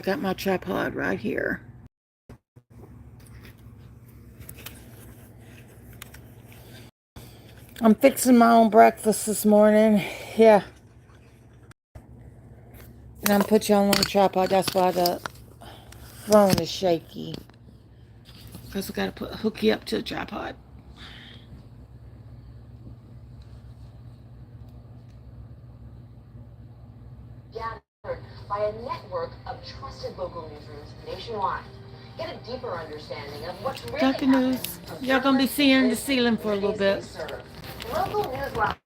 I got my tripod right here. I'm fixing my own breakfast this morning. Yeah. And I'm put you on the tripod. That's why the phone is shaky. Because I got to hook you up to the tripod. Gathered by a network of trusted local newsrooms nationwide. Get a deeper understanding of what's really happening. Y'all gonna be seeing the ceiling for a little bit. Local News live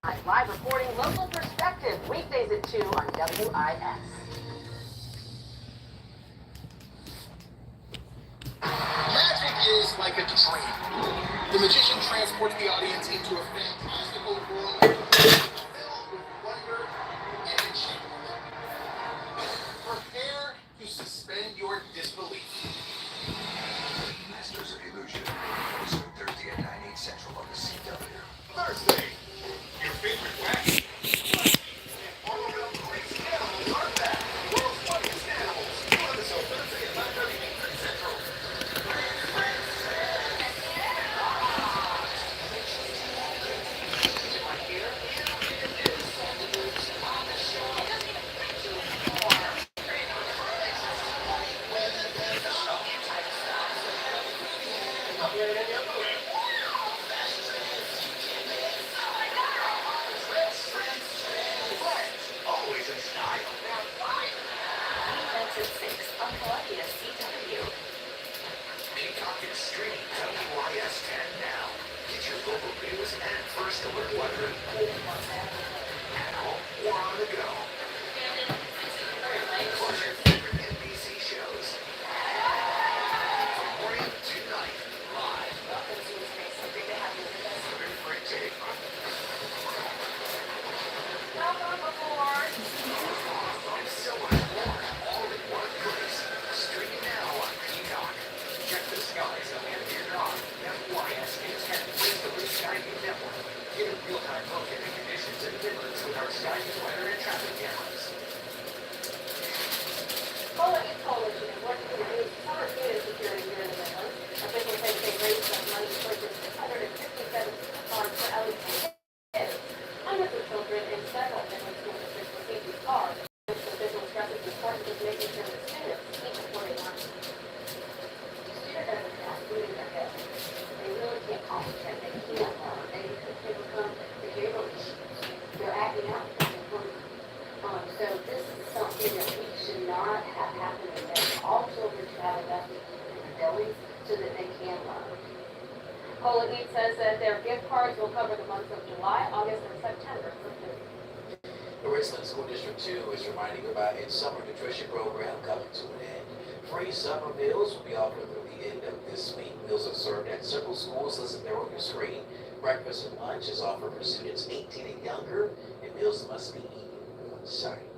reporting local perspective, weekdays at 2 on WIS. Magic is like a dream. The magician transports the audience into a fantastical world filled with wonder and enchantment. Prepare to suspend your disbelief. Masters of Illusion. This Thursday at 9/8 Central on the CW. Thursday, your favorite wacky. All around crazy animals are back. World's funniest animals. New episode Thursday at 9:30 Central. Always in style. That's at 6 on Columbia CW. Peacock is streaming WIS 10 now. Get your local news and first alert weather at home or on the go. Plus your favorite NBC shows. From morning to night, live. Welcome to the space. So great to have you with us. Very great day. Welcome aboard. And so much more, all in one place. Streaming now on Peacock. Check the skies on NPR. WIS News 10 is the Blue Sky News Network. Get a real-time look at the conditions in Midlands with our Sky News weather and traffic cameras. COLA is coalition is working to reduce summer food insecurity here in the Midlands. Officials say they raised enough money to purchase 657 cars for LED kids. Hundreds of children in several Midland school districts receive these cars. The official stresses the importance of making sure that students eat before they learn. The student doesn't have food in their head. They really can't concentrate. They can't learn. They become behavioral issues. They're acting out because they're hungry. So this is something that we should not have happening. That all children should have invested in their bellies so that they can learn. COLA says that their gift cards will cover the months of July, August, and September for food. The Richland School District 2 is reminding about its summer nutrition program coming to an end. Free summer meals will be offered through the end of this week. Meals are served at several schools listed there on your screen. Breakfast and lunch is offered for students 18 and younger, and meals must be eaten on site.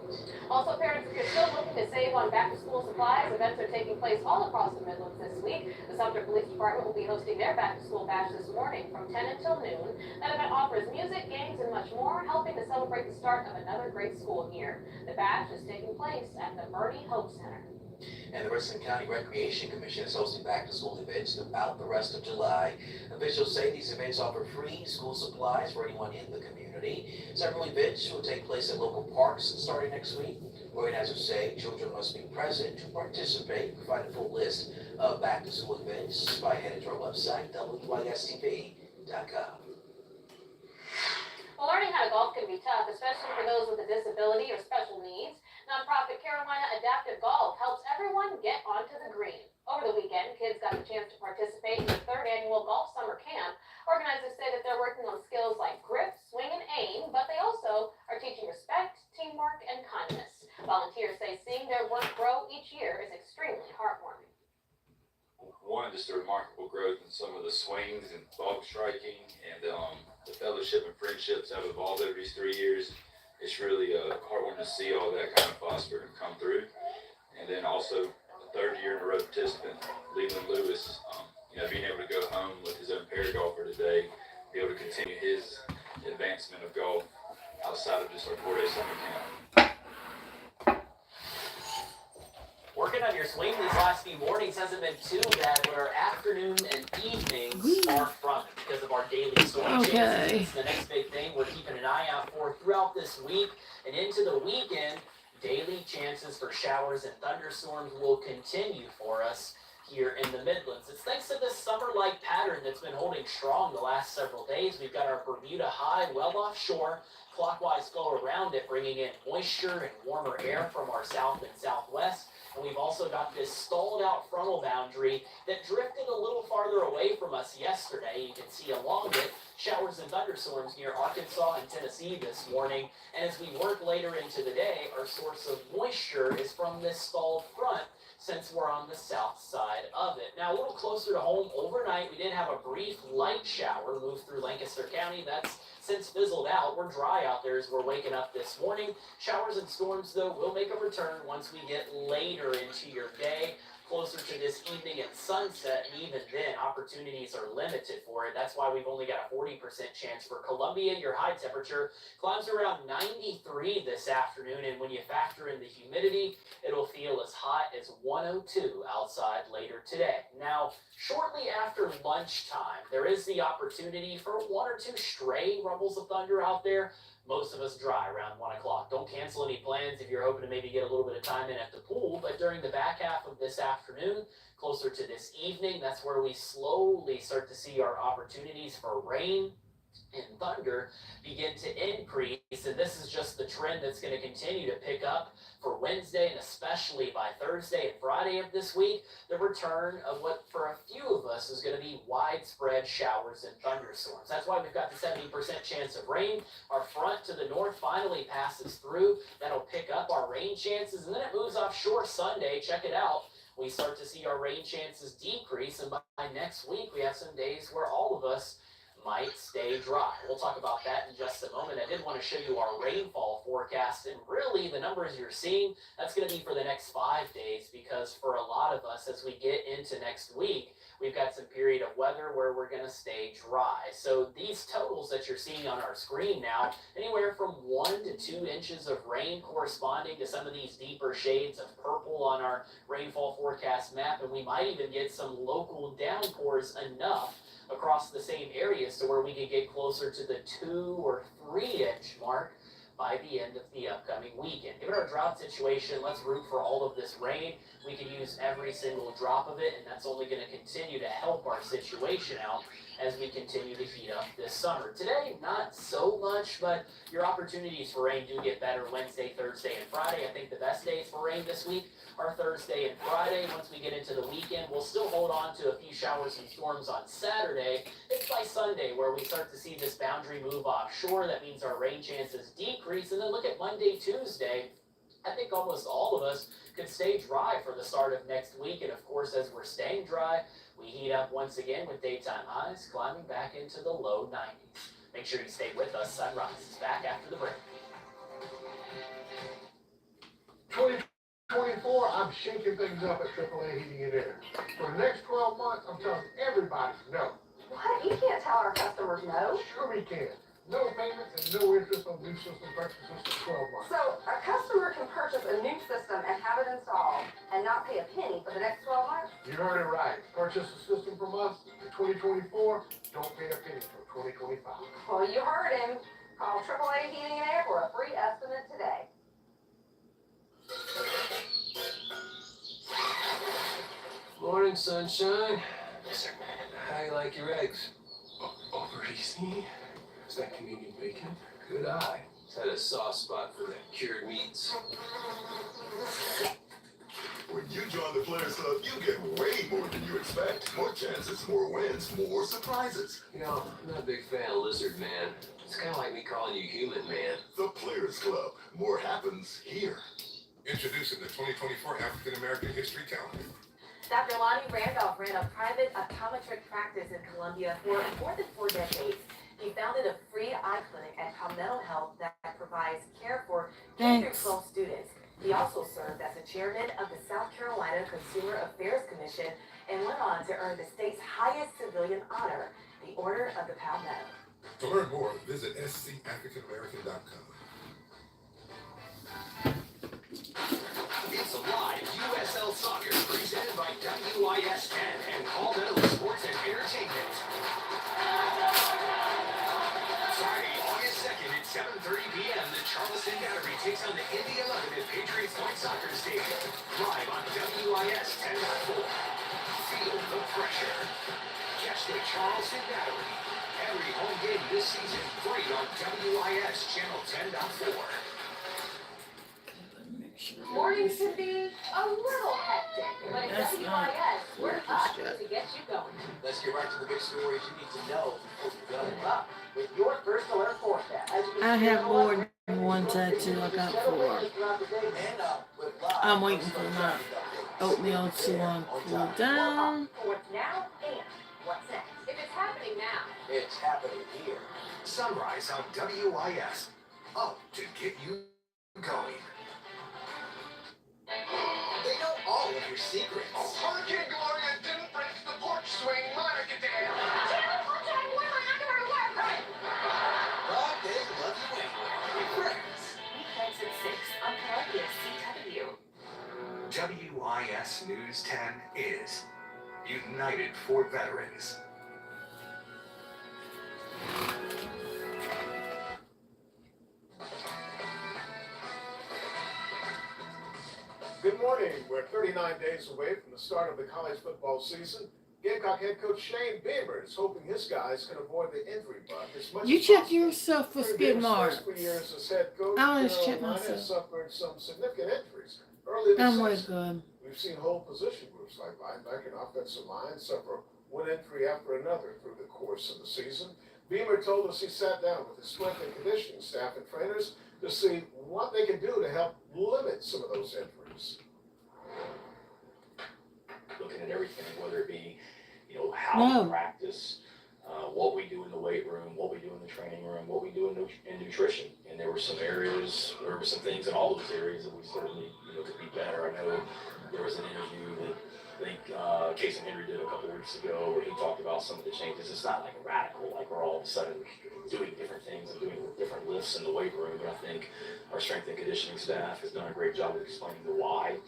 Also, parents, if you're still looking to save on back-to-school supplies, events are taking place all across the Midlands this week. The Sumter Police Department will be hosting their back-to-school bash this morning from 10 until noon. That event offers music, games, and much more, helping to celebrate the start of another great school year. The bash is taking place at the Bernie Hope Center. And the Richland County Recreation Commission is hosting back-to-school events throughout the rest of July. Officials say these events offer free school supplies for anyone in the community. Several events will take place at local parks starting next week. Organizers say children must be present to participate. Find a full list of back-to-school events by heading to our website, WISTV.com. Well, learning how to golf can be tough, especially for those with a disability or special needs. Nonprofit Carolina Adaptive Golf helps everyone get onto the green. Over the weekend, kids got the chance to participate in the 3rd annual Golf Summer Camp. Organizers say that they're working on skills like grip, swing, and aim, but they also are teaching respect, teamwork, and kindness. Volunteers say seeing their work grow each year is extremely heartwarming. One, just a remarkable growth in some of the swings and ball striking, and the fellowship and friendships that have evolved over these 3 years. It's really heartwarming to see all that kind of foster and come through. And then also, the 3rd year in a row participant, Leland Lewis, being able to go home with his own pair golfer today, be able to continue his advancement of golf outside of just our 4-day summer camp. Working Working on your swing these last few mornings hasn't been too bad, but our afternoon and evenings are from it because of our daily storm chances. It's the next big thing we're keeping an eye out for throughout this week and into the weekend. Daily chances for showers and thunderstorms will continue for us here in the Midlands. It's thanks to this summer-like pattern that's been holding strong the last several days. We've got our Bermuda high well offshore, clockwise flow around it, bringing in moisture and warmer air from our south and southwest. And we've also got this stalled out frontal boundary that drifted a little farther away from us yesterday. You can see along it showers and thunderstorms near Arkansas and Tennessee this morning. And as we work later into the day, our source of moisture is from this stalled front, since we're on the south side of it. Now, a little closer to home overnight, we did have a brief light shower move through Lancaster County. That's since fizzled out. We're dry out there as we're waking up this morning. Showers and storms, though, will make a return once we get later into your day, closer to this evening and sunset, and even then, opportunities are limited for it. That's why we've only got a 40% chance for Columbia. Your high temperature climbs around 93 this afternoon, and when you factor in the humidity, it'll feel as hot as 102 outside later today. Now, shortly after lunchtime, there is the opportunity for one or two stray rumbles of thunder out there. Most of us dry around 1 o'clock. Don't cancel any plans if you're hoping to maybe get a little bit of time in at the pool. But during the back half of this afternoon, closer to this evening, that's where we slowly start to see our opportunities for rain and thunder begin to increase. And this is just the trend that's going to continue to pick up for Wednesday, and especially by Thursday and Friday of this week, the return of what for a few of us is going to be widespread showers and thunderstorms. That's why we've got the 70% chance of rain. Our front to the north finally passes through. That'll pick up our rain chances, and then it moves offshore Sunday. Check it out. We start to see our rain chances decrease, and by next week, we have some days where all of us might stay dry. We'll talk about that in just a moment. I did want to show you our rainfall forecast, and really the numbers you're seeing, that's going to be for the next 5 days, because for a lot of us, as we get into next week, we've got some period of weather where we're going to stay dry. So these totals that you're seeing on our screen now, anywhere from 1 to 2 inches of rain, corresponding to some of these deeper shades of purple on our rainfall forecast map, and we might even get some local downpours enough across the same areas to where we could get closer to the 2 or 3 inch mark by the end of the upcoming weekend. Given our drought situation, let's root for all of this rain. We can use every single drop of it, and that's only going to continue to help our situation out as we continue to heat up this summer. Today, not so much, but your opportunities for rain do get better Wednesday, Thursday, and Friday. I think the best days for rain this week are Thursday and Friday. Once we get into the weekend, we'll still hold on to a few showers and storms on Saturday. It's by Sunday where we start to see this boundary move offshore. That means our rain chances decrease. And then look at Monday, Tuesday. I think almost all of us could stay dry for the start of next week. And of course, as we're staying dry, we heat up once again with daytime highs climbing back into the low 90s. Make sure you stay with us. Sunrise is back after the break. 2024, I'm shaking things up at AAA Heating and Air. For the next 12 months, I'm telling everybody no. What? You can't tell our customers no. Sure we can. No payments and no interest on new system purchases for 12 months. So a customer can purchase a new system and have it installed and not pay a penny for the next 12 months? You heard it right. Purchase a system from us in 2024, don't pay a penny till 2025. Well, you heard him. Call AAA Heating and Air for a free estimate today. Morning, sunshine. How you like your eggs? Over easy. Is that Canadian bacon? Good eye. It's had a soft spot for the cured meats. When you join the Players Club, you get way more than you expect. More chances, more wins, more surprises. You know, I'm not a big fan of lizard man. It's kind of like me calling you human man. The Players Club. More happens here. Introducing the 2024 African American History Calendar. Dr. Lonnie Randolph ran a private optometric practice in Columbia for more than 4 decades. He founded a free eye clinic at Palmetto Health that provides care for K through 12 students. He also served as the chairman of the South Carolina Consumer Affairs Commission and went on to earn the state's highest civilian honor, the Order of the Palmetto. To learn more, visit scafricanamerican.com. It's a Live USL Soccer presented by WIS 10 and Call Meadows Sports and Entertainment. Friday, August 2nd at 7:30 p.m. the Charleston Battery takes on the Indy 11 at Patriots Point Soccer Stadium. Live on WIS 10.4. Feel the pressure. Catch the Charleston Battery. Every home game this season free on WIS Channel 10.4. Morning should be a little hectic, but at That's not WIS, we're up just to get you going. Let's get right to the big stories you need to know before you go. Up with your first alert forecast. As you can I see have on the more left, than one tattoo. I got 4. And with live I'm waiting for my oatmeal to cool down. What's now and what's next. If it's happening now, It's happening here. Sunrise on WIS. Up to get you going. They know all of your secrets. Hurricane Gloria didn't break the porch swing, Monica did. But they love you anyway. Friends. weekends at 6 on Columbia CW. WIS News 10 is United for Veterans. Good morning. We're 39 days away from the start of the college football season. Gamecock head coach Shane Beamer is hoping his guys can avoid the injury bug as much You as check possible. yourself for During skid Beamer's marks. first 3 years as head coach, I always check Carolina myself. has suffered some significant injuries early this I'm way season. good. We've seen whole position groups like linebacker and offensive line suffer one injury after another through the course of the season. Beamer told us he sat down with his strength and conditioning staff and trainers to see what they can do to help limit some of those injuries. Looking at everything, whether it be, how No. we practice, what we do in the weight room, what we do in the training room, what we do in nutrition. And there were some things in all those areas that we certainly, could be better. I know there was an interview that I think Casey Henry did a couple weeks ago where he talked about some of the changes. It's not like radical, like we're all of a sudden doing different things and doing different lifts in the weight room. But I think our strength and conditioning staff has done a great job of explaining the why,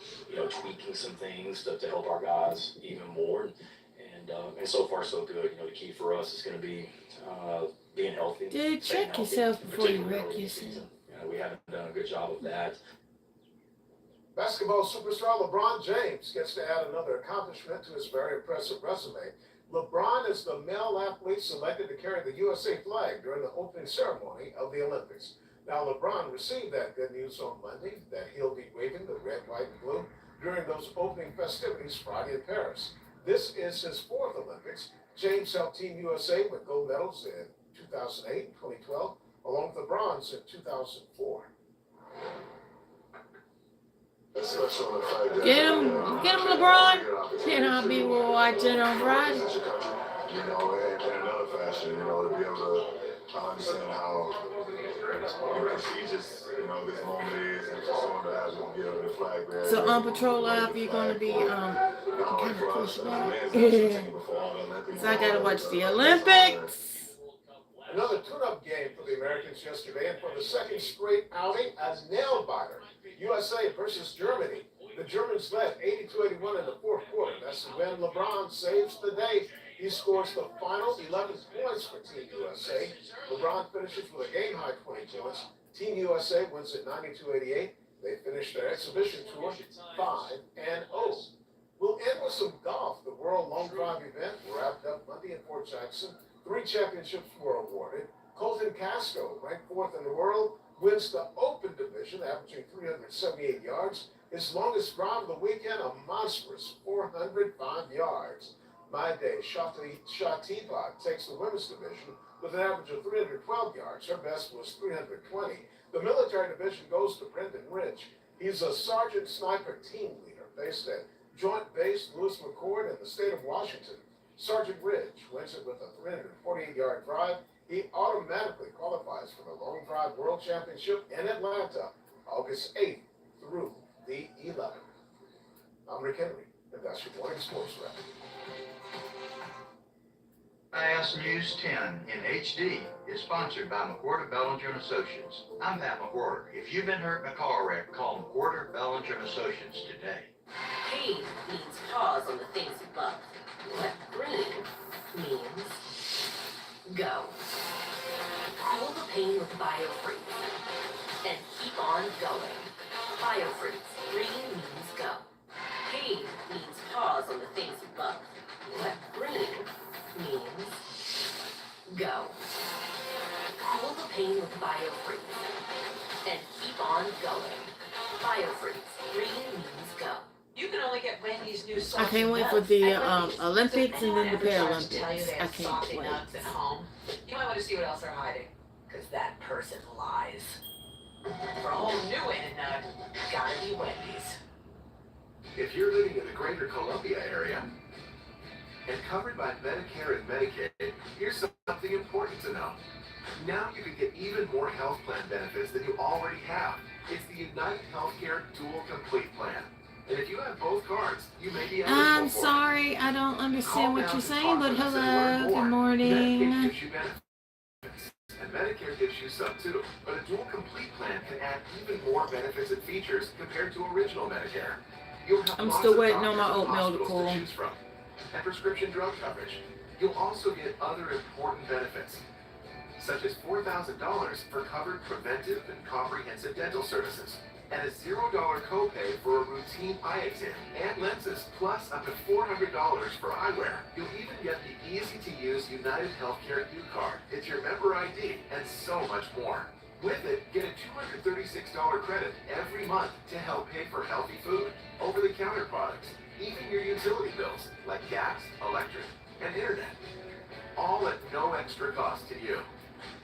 tweaking some things to help our guys even more. And so far so good. The key for us is going to be being healthy. Dude, staying check healthy, yourself before you particularly wreck early in the yourself. season. We haven't done a good job of that. Basketball superstar LeBron James gets to add another accomplishment to his very impressive resume. LeBron is the male athlete selected to carry the USA flag during the opening ceremony of the Olympics. Now, LeBron received that good news on Monday that he'll be waving the red, white, and blue during those opening festivities Friday in Paris. This is his 4th Olympics. James helped Team USA win gold medals in 2008 and 2012, along with the bronze in 2004. Especially on the fact that Get him, LeBron. Can I be watching on Friday? and in another fashion, to be able to understand how prestigious, this moment is, and for someone to have the flag there. So on patrol live, you're gonna be kind of push back. So I gotta watch the Olympics. Another tune-up game for the Americans yesterday, and for the second straight outing, a nail-biter. USA versus Germany. The Germans led 82-81 in the 4th quarter. That's when LeBron saves the day. He scores the final 11 points for Team USA. LeBron finishes with a game-high 20 points. Team USA wins at 92-88. They finish their exhibition tour 5-0. We'll end with some golf. The World Long Drive event wrapped up Monday in Fort Jackson. 3 championships were awarded. Colton Casco, ranked 4th in the world, wins the Open division, averaging 378 yards. His longest drive of the weekend, a monstrous 405 yards. My Day Shatipa takes the women's division with an average of 312 yards. Her best was 320. The military division goes to Brendan Rich. He's a sergeant sniper team leader based at Joint Base Lewis McChord in the state of Washington. Sergeant Ridge wins it with a 348-yard drive. He automatically qualifies for the Long Drive World Championship in Atlanta, August 8th through the 11th. I'm Rick Henry, and that's your morning sports wrap. IS News 10 in HD is sponsored by McWhorter, Bellinger & Associates. I'm Pat McWhorter. If you've been hurt in a car wreck, call McWhorter, Bellinger & Associates today. Pain means pause on the things you love. But green means go. Cool the pain with BioFreeze. And keep on going. BioFreeze. Green means go. Pain means pause on the things you love. But green means go. Cool the pain with BioFreeze. And keep on going. BioFreeze. Green means go. You can only get Wendy's new I salty can't wait for nuts the at Wendy's. Olympics So and then the if anyone ever tries to tell you Paralympics. they I have can't salty wait. nuts at home, you might want to see what else they're hiding. Because that person lies. For a whole new way to nut, gotta be Wendy's. If you're living in the greater Columbia area and covered by Medicare and Medicaid, here's something important to know. Now you can get even more health plan benefits than you already have. It's the United Healthcare Dual Complete Plan. And if you have both cards, you may be eligible I'm for sorry, I don't Call understand what now you're to saying, talk but with us and learn hello, more. good Medicaid morning. gives you benefits, and Medicare gives you some too. But a dual complete plan can add even more benefits and features compared to original Medicare. You'll have I'm lots still of waiting on my doctors and oatmeal to hospitals cool. choose from, and prescription drug coverage. You'll also get other important benefits, such as $4,000 for covered preventive and comprehensive dental services, and a $0 copay for a routine eye exam and lenses, plus up to $400 for eyewear. You'll even get the easy-to-use United Healthcare U-Card. It's your member ID, and so much more. With it, get a $236 credit every month to help pay for healthy food, over-the-counter products, even your utility bills, like gas, electric, and internet. All at no extra cost to you.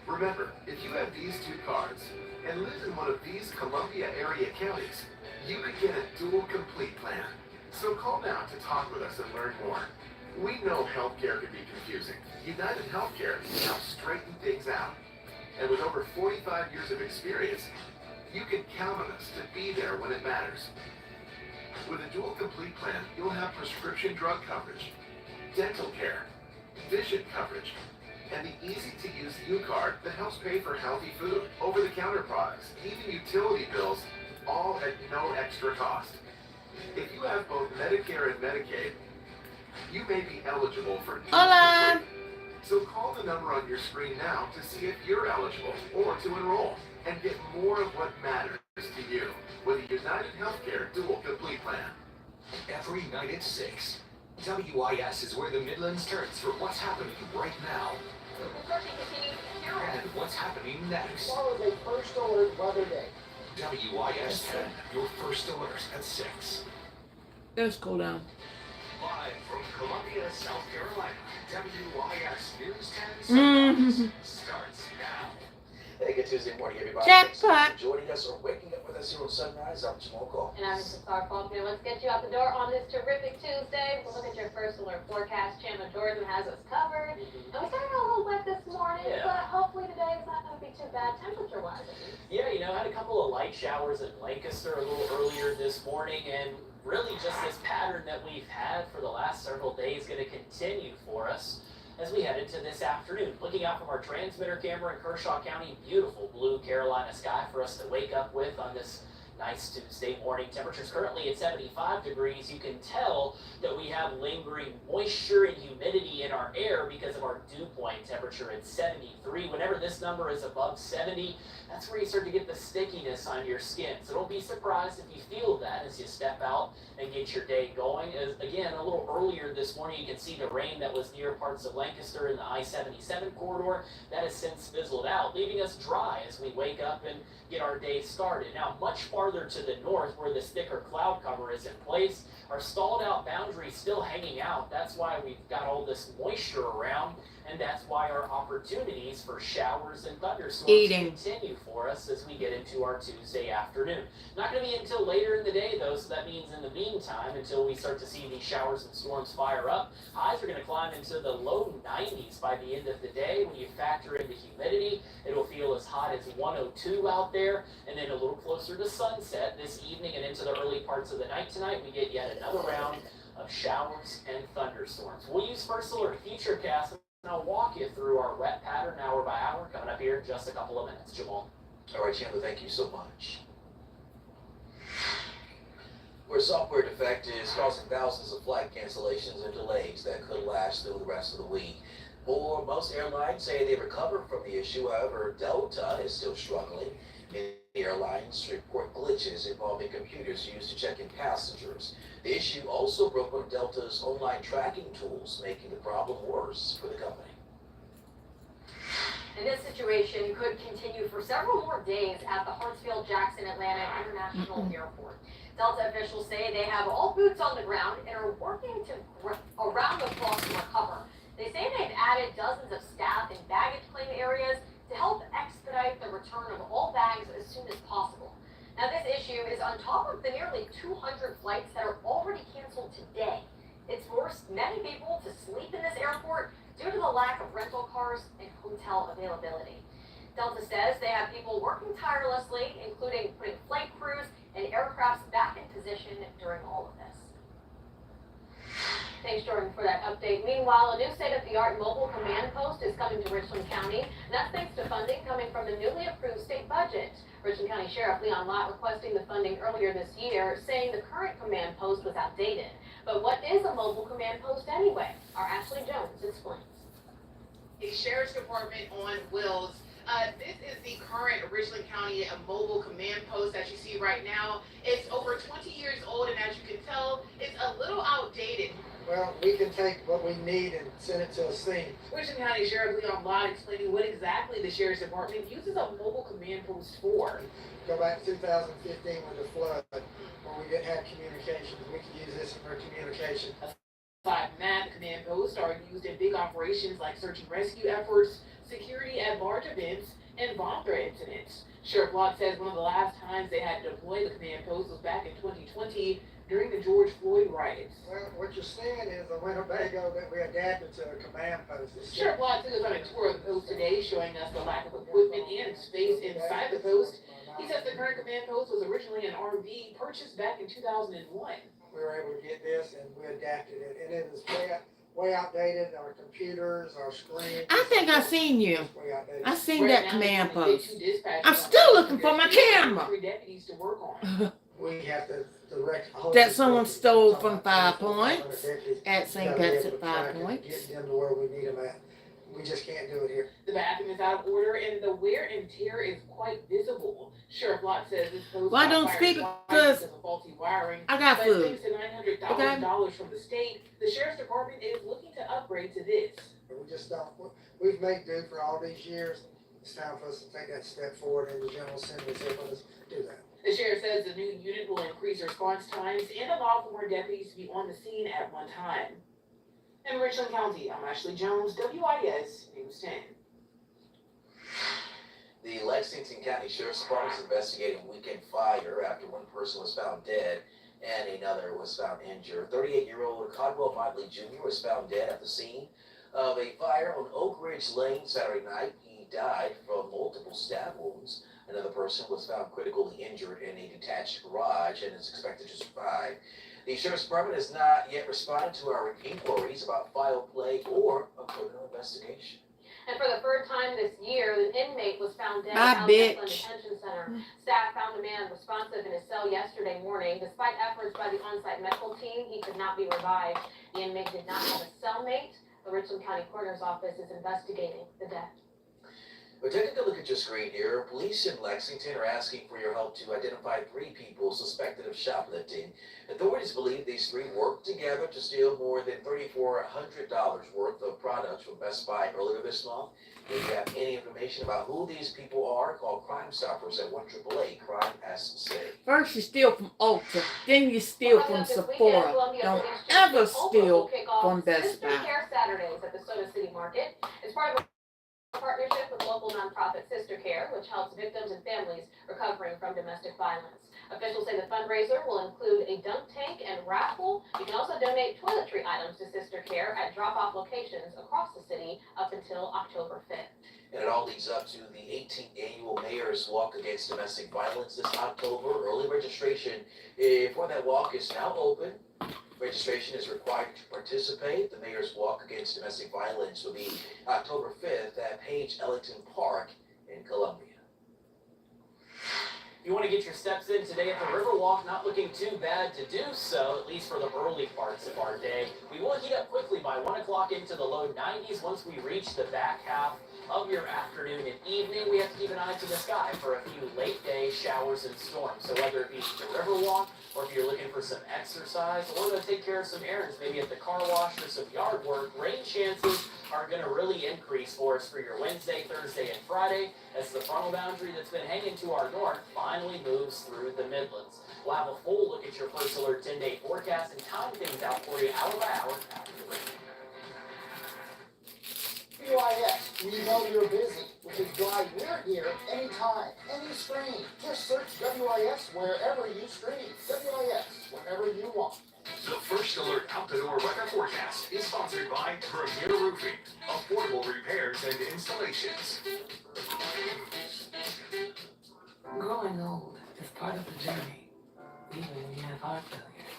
Remember, if you have these two cards and live in one of these Columbia area counties, you could get a dual complete plan. So call now to talk with us and learn more. We know healthcare can be confusing. United Healthcare can help straighten things out. And with over 45 years of experience, you can count on us to be there when it matters. With a dual complete plan, you'll have prescription drug coverage, dental care, vision coverage, and the easy-to-use U-Card that helps pay for healthy food, over-the-counter products, even utility bills, all at no extra cost. If you have both Medicare and Medicaid, you may be eligible for dual Hola. complete. So call the number on your screen now to see if you're eligible or to enroll and get more of what matters to you with a United Healthcare Dual Complete Plan. Every night at 6, WIS is where the Midlands turns for what's happening right now and what's happening next. Tomorrow is a first alert weather day. WIS 10, your first alert at 6. Let's cool down. Live from Columbia, South Carolina, WIS News 10 starts now. Hey, good Tuesday morning, everybody. Jackpot. Thanks for joining us or waking up with us here on Sunrise. I'm Jamal Call. And I'm Mrs. Star Faulkner. Let's get you out the door on this terrific Tuesday. We'll look at your first alert forecast. Chandler Jordan has us covered. And we started out a little wet this morning, but hopefully today is not going to be too bad temperature-wise. Yeah, you know, I had a couple of light showers in Lancaster a little earlier this morning, and really just this pattern that we've had for the last several days going to continue for us as we head into this afternoon. Looking out from our transmitter camera in Kershaw County, beautiful blue Carolina sky for us to wake up with on this nice Tuesday morning. Temperatures currently at 75 degrees. You can tell that we have lingering moisture and humidity in our air because of our dew point temperature at 73. Whenever this number is above 70, that's where you start to get the stickiness on your skin. So don't be surprised if you feel that as you step out and get your day going. As, again, a little earlier this morning, you can see the rain that was near parts of Lancaster in the I-77 corridor. That has since fizzled out, leaving us dry as we wake up and get our day started. Now, much farther to the north, where this thicker cloud cover is in place, our stalled out boundary is still hanging out. That's why we've got all this moisture around, and that's why our opportunities for showers and thunderstorms continue for us as we get into our Tuesday afternoon. Not going to be until later in the day, though, so that means in the meantime, until we start to see these showers and storms fire up, highs are going to climb into the low 90s by the end of the day. When you factor in the humidity, it'll feel as hot as 102 out there, and then a little closer to sunset this evening and into the early parts of the night tonight, we get yet another round of showers and thunderstorms. We'll use First Alert Futurecast I'll walk you through our wet pattern hour by hour coming up here in just a couple of minutes. Jamal. All right, Chandler, thank you so much. Where software defect is causing thousands of flight cancellations and delays that could last through the rest of the week. Most airlines say they recovered from the issue. However, Delta is still struggling. Many airlines report glitches involving computers used to check in passengers. The issue also broke on Delta's online tracking tools, making the problem worse for the company. And this situation could continue for several more days at the Hartsfield-Jackson Atlanta International Airport. Delta officials say they have all boots on the ground and are working around the clock to recover. They say they've added dozens of staff in baggage claim areas to help expedite the return of all bags as soon as possible. Now, this issue is on top of the nearly 200 flights that are already canceled today. It's forced many people to sleep in this airport due to the lack of rental cars and hotel availability. Delta says they have people working tirelessly, including putting flight crews and aircrafts back in position during all of this. Thanks, Jordan, for that update. Meanwhile, a new state-of-the-art mobile command post is coming to Richland County, and that's thanks to funding coming from the newly approved state budget. Richland County Sheriff Leon Lott requesting the funding earlier this year, saying the current command post was outdated. But what is a mobile command post anyway? Our Ashley Jones explains. The Sheriff's Department on wheels. This is the current Richland County mobile command post that you see right now. It's over 20 years old, and as you can tell, it's a little outdated. Well, we can take what we need and send it to a scene. Richland County Sheriff Leon Lott explaining what exactly the Sheriff's Department uses a mobile command post for. Go back to 2015 with the flood, where we didn't have communications. We could use this for communication. Aside from that, command posts are used in big operations like search and rescue efforts, security at large events, and bomb threat incidents. Sheriff Lott says one of the last times they had to deploy the command post was back in 2020 during the George Floyd riots. Well, what you're seeing is a Winnebago that we adapted to a command post. Sheriff Lott took us on a tour of the post today, showing us the lack of equipment and space inside the post. He says the current command post was originally an RV purchased back in 2001. We were able to get this and we adapted it, and it is way outdated. Our computers, our screens. I think I seen you. Way outdated. I seen that command post. I'm still looking for my camera. We have to direct. That someone stole from 5 Points at St. Pat's at 5 Points. Get them to where we need them at. We just can't do it here. The bathroom is out of order and the wear and tear is quite visible. Sheriff Lott says this post Well, I don't speak because of faulty wiring. I got but food. Thanks to $900 from the state, the Sheriff's Department is looking to upgrade to this. We just don't. We've made do for all these years. It's time for us to take that step forward, and the General Assembly said, let us do that. The sheriff says the new unit will increase response times and allow for more deputies to be on the scene at one time. In Richland County, I'm Ashley Jones, WIS News 10. The Lexington County Sheriff's Department is investigating a weekend fire after one person was found dead and another was found injured. 38-year-old Codwell Motley Jr. was found dead at the scene of a fire on Oak Ridge Lane Saturday night. He died from multiple stab wounds. Another person was found critically injured in a detached garage and is expected to survive. The Sheriff's Department has not yet responded to our inquiries about foul play or a criminal investigation. And for the third time this year, an inmate was found dead My at Alabama bitch. Detention Center. Staff found a man responsive in his cell yesterday morning. Despite efforts by the on-site medical team, he could not be revived. The inmate did not have a cellmate. The Richland County Coroner's Office is investigating the death. But taking a look at your screen here, police in Lexington are asking for your help to identify 3 people suspected of shoplifting. Authorities believe these 3 worked together to steal more than $3,400 worth of products from Best Buy earlier this month. If you have any information about who these people are, call Crime Stoppers at 1-888-CRIME-SC. First you steal from Ulta, then you steal from Sephora. Don't ever steal from Best Sister Buy. Care Saturdays at the Soda City Market. It's part of a partnership with local nonprofit Sister Care, which helps victims and families recovering from domestic violence. Officials say the fundraiser will include a dunk tank and raffle. You can also donate toiletry items to Sister Care at drop-off locations across the city up until October 5th. And it all leads up to the 18th annual Mayor's Walk Against Domestic Violence this October. Early registration for that walk is now open. Registration is required to participate. The Mayor's Walk Against Domestic Violence will be October 5th at Page Ellington Park in Columbia. If you want to get your steps in today at the Riverwalk, not looking too bad to do so, at least for the early parts of our day. We will heat up quickly by 1 o'clock into the low 90s. Once we reach the back half of your afternoon and evening, we have to keep an eye to the sky for a few late day showers and storms. So whether it be the Riverwalk, or if you're looking for some exercise, or to take care of some errands, maybe at the car wash or some yard work, rain chances are going to really increase for us for your Wednesday, Thursday, and Friday as the frontal boundary that's been hanging to our north finally moves through the Midlands. We'll have a full look at your First Alert 10-day forecast and time things out for you hour by hour after the break. WIS, we know you're busy, which is why we're here anytime, any screen. Just search WIS wherever you stream. WIS, whenever you want. The First Alert Out-the-Door Weather Forecast is sponsored by Premier Roofing, affordable repairs and installations. Growing old is part of the journey, even when you have heart failure.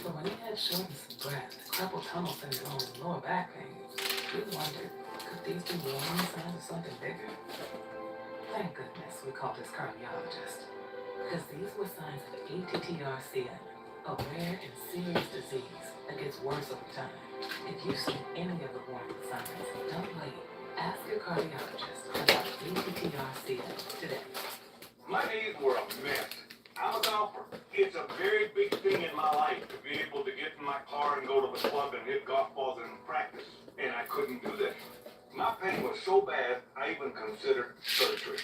But when you have shortness of breath, carpal tunnel syndrome, and lower back pain, we wondered, could these be warning signs of something bigger? Thank goodness we called this cardiologist, because these were signs of ATTR-CM, a rare and serious disease that gets worse over time. If you see any of the warning signs, don't wait. Ask your cardiologist about ATTR-CM today. My days were a mess. I'm a golfer. It's a very big thing in my life to be able to get in my car and go to the club and hit golf balls and practice. And I couldn't do that. My pain was so bad, I even considered surgery.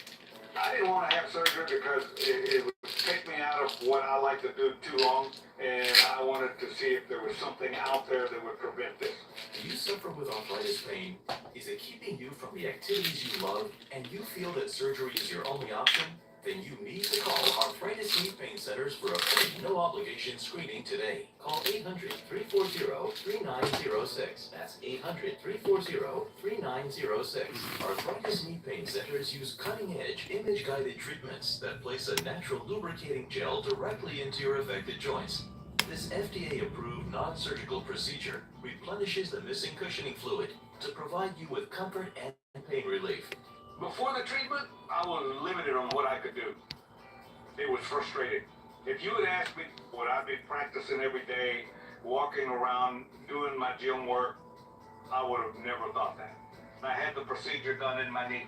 I didn't want to have surgery because it would take me out of what I like to do too long, and I wanted to see if there was something out there that would prevent this. Do you suffer with arthritis pain? Is it keeping you from the activities you love, and you feel that surgery is your only option? Then you need to call Arthritis Knee Pain Centers for a free, no-obligation screening today. Call 800-340-3906. That's 800-340-3906. Arthritis Knee Pain Centers use cutting-edge, image-guided treatments that place a natural lubricating gel directly into your affected joints. This FDA-approved non-surgical procedure replenishes the missing cushioning fluid to provide you with comfort and pain relief. Before the treatment, I was limited on what I could do. It was frustrating. If you had asked me would I be practicing every day, walking around, doing my gym work, I would have never thought that. I had the procedure done in my knee.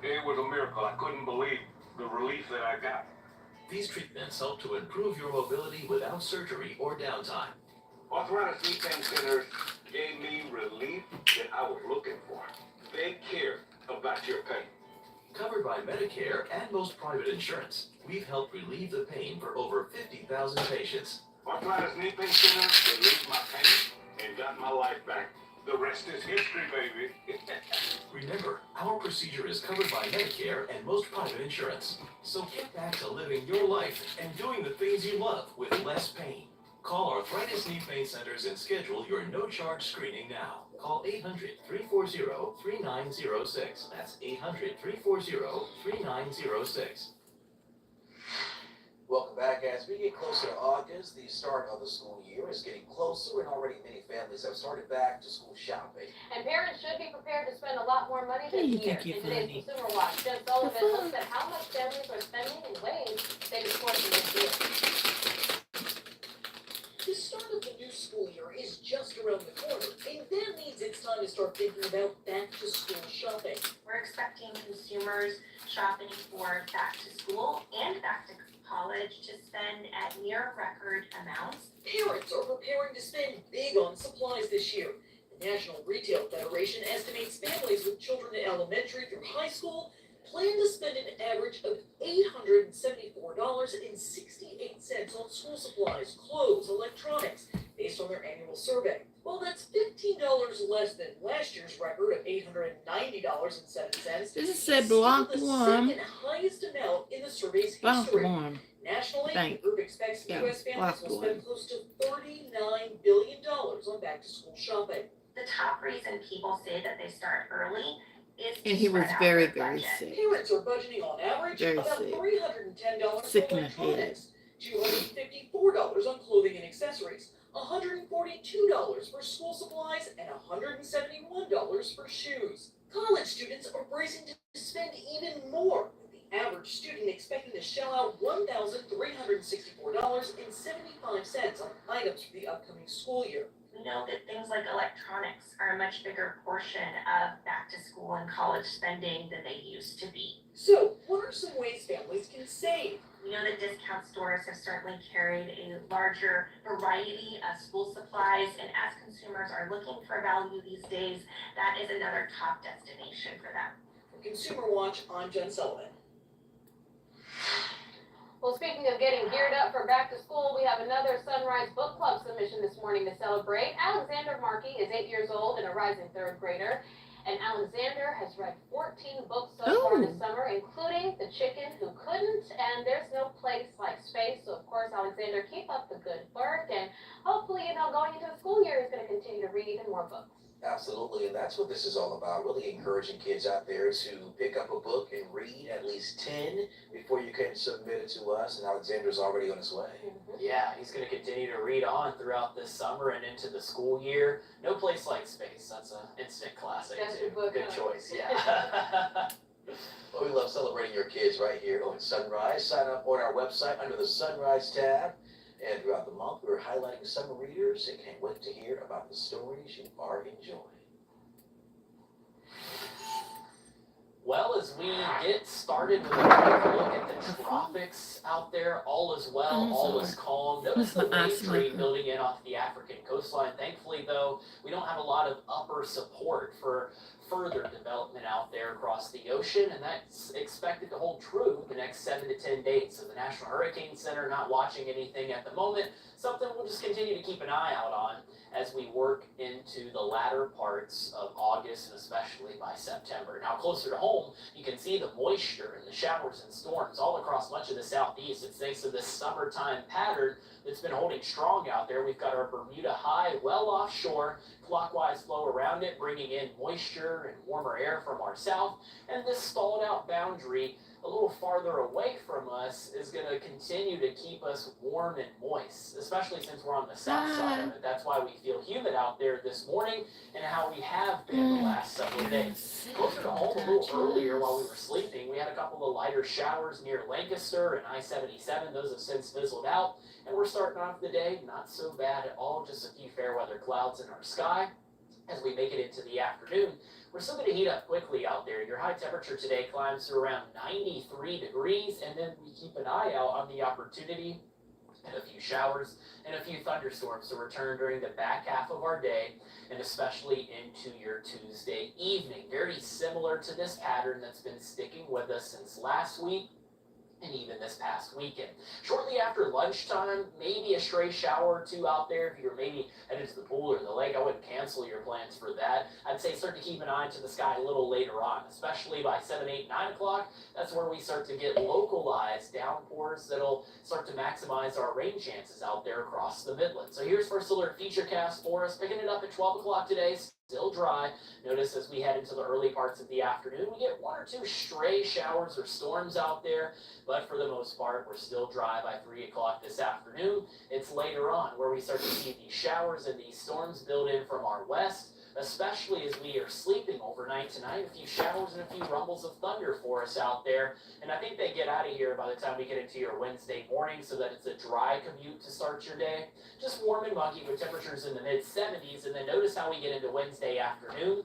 It was a miracle. I couldn't believe the relief that I got. These treatments help to improve your mobility without surgery or downtime. Arthritis Knee Pain Centers gave me relief that I was looking for. They care about your pain. Covered by Medicare and most private insurance, we've helped relieve the pain for over 50,000 patients. Arthritis Knee Pain Centers relieved my pain and got my life back. The rest is history, baby. Remember, our procedure is covered by Medicare and most private insurance. So get back to living your life and doing the things you love with less pain. Call Arthritis Knee Pain Centers and schedule your no-charge screening now. Call 800-340-3906. That's 800-340-3906. Welcome back. As we get closer to August, the start of the school year is getting closer, and already many families have started back to school shopping. And parents should be prepared to spend a lot more money this You year. think you're In today's funny. Consumer Watch, Jen Sullivan looks at how much families are spending in ways they can afford to this year. The start of the new school year is just around the corner, and that means it's time to start thinking about back-to-school shopping. We're expecting consumers shopping for back to school and back to college to spend at near record amounts. Parents are preparing to spend big on supplies this year. The National Retail Federation estimates families with children in elementary through high school plan to spend an average of $874.68 on school supplies, clothes, electronics, based on their annual survey. Well, that's $15 less than last year's record of $890.07. This said block the one. second highest amount in the survey's Block history. one. Nationally, Thank- the group expects yeah, U.S. families block will spend one. close to $39 billion on back-to-school shopping. The top reason people say that they start early is to And he was spread out very, their very budget. sick. Parents are budgeting on average Very about sick. $310 Sick for in the head. electronics, $254 on clothing and accessories, $142 for school supplies, and $171 for shoes. College students are bracing to spend even more, with the average student expecting to shell out $1,364.75 on items for the upcoming school year. We know that things like electronics are a much bigger portion of back to school and college spending than they used to be. So, what are some ways families can save? We know that discount stores have certainly carried a larger variety of school supplies, and as consumers are looking for value these days, that is another top destination for them. For Consumer Watch, I'm Jen Sullivan. Well, speaking of getting geared up for back to school, we have another Sunrise Book Club submission this morning to celebrate. Alexander Markey is 8 years old and a rising third grader. And Alexander has read 14 books so far this summer, including The Chicken Who Couldn't and There's No Place Like Space. So, of course, Alexander, keep up the good work. And hopefully, going into the school year is going to continue to read even more books. Absolutely, and that's what this is all about, really encouraging kids out there to pick up a book and read at least 10 before you can submit it to us, and Alexander's already on his way. Yeah, he's going to continue to read on throughout this summer and into the school year. No Place Like Space, that's an instant classic too. Good choice, yeah. Well, we love celebrating your kids right here on Sunrise. Sign up on our website under the Sunrise tab. And throughout the month, we're highlighting summer readers and can't wait to hear about the stories you are enjoying. Well, as we get started with a quick look at the tropics out there, all is well, all is calm. Notice the wave tree building in off the African coastline. Thankfully, though, we don't have a lot of upper support for further development out there across the ocean, and that's expected to hold true the next 7 to 10 days. So the National Hurricane Center not watching anything at the moment, something we'll just continue to keep an eye out on as we work into the latter parts of August and especially by September. Now, closer to home, you can see the moisture and the showers and storms all across much of the southeast. It's thanks to this summertime pattern that's been holding strong out there. We've got our Bermuda high well offshore, clockwise flow around it, bringing in moisture and warmer air from our south, and this stalled out boundary a little farther away from us is going to continue to keep us warm and moist, especially since we're on the south side of it. That's why we feel humid out there this morning and how we have been the last several days. Closer to home a little earlier while we were sleeping, we had a couple of lighter showers near Lancaster and I-77. Those have since fizzled out, and we're starting off the day not so bad at all, just a few fair weather clouds in our sky. As we make it into the afternoon, we're still going to heat up quickly out there. Your high temperature today climbs to around 93 degrees, and then we keep an eye out on the opportunity and a few showers and a few thunderstorms to return during the back half of our day and especially into your Tuesday evening. Very similar to this pattern that's been sticking with us since last week and even this past weekend. Shortly after lunchtime, maybe a stray shower or two out there. If you're maybe headed to the pool or the lake, I wouldn't cancel your plans for that. I'd say start to keep an eye to the sky a little later on, especially by 7, 8, 9 o'clock. That's where we start to get localized downpours that'll start to maximize our rain chances out there across the Midlands. So here's first alert futurecast for us, picking it up at 12 o'clock today. Still dry. Notice as we head into the early parts of the afternoon, we get 1 or 2 stray showers or storms out there, but for the most part, we're still dry by 3 o'clock this afternoon. It's later on where we start to see these showers and these storms build in from our west, especially as we are sleeping overnight tonight. A few showers and a few rumbles of thunder for us out there, and I think they get out of here by the time we get into your Wednesday morning so that it's a dry commute to start your day. Just warm and muggy with temperatures in the mid-70s, and then notice how we get into Wednesday afternoon.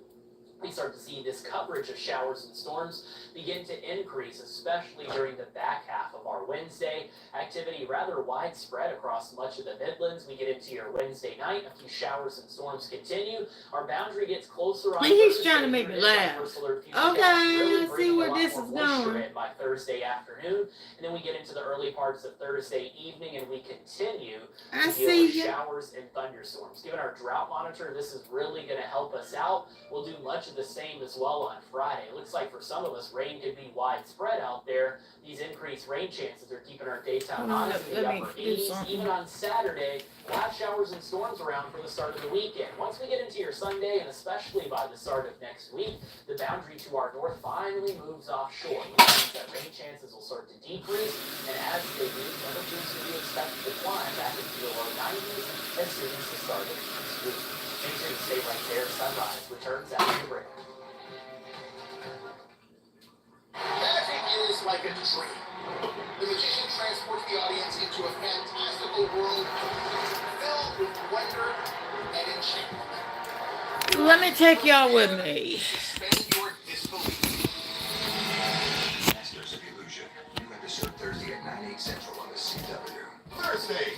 We start to see this coverage of showers and storms begin to increase, especially during the back half of our Wednesday. Activity rather widespread across much of the Midlands. We get into your Wednesday night, a few showers and storms continue. Our boundary gets closer on He's trying to make me laugh. Okay, let's see where this is going. By Thursday afternoon, and then we get into the early parts of Thursday evening, and we continue to deal with showers and thunderstorms. Given our drought monitor, this is really going to help us out. We'll do much much of the same as well on Friday. It looks like for some of us, rain could be widespread out there. These increased rain chances are keeping our daytime highs in the upper 80s. Even on Saturday, we'll have showers and storms around for the start of the weekend. Once we get into your Sunday, and especially by the start of next week, the boundary to our north finally moves offshore, which means that rain chances will start to decrease, and as they do, temperatures can be expected to climb back into the low 90s as soon as the start of next week. Make sure to stay right there. Sunrise returns after the break. Magic is like a dream. The magician transports the audience into a fantastical world filled with wonder and enchantment. Let me take y'all with me. Suspend your disbelief. Masters of Illusion. New episode Thursday at 9, 8 Central on the CW. Thursday,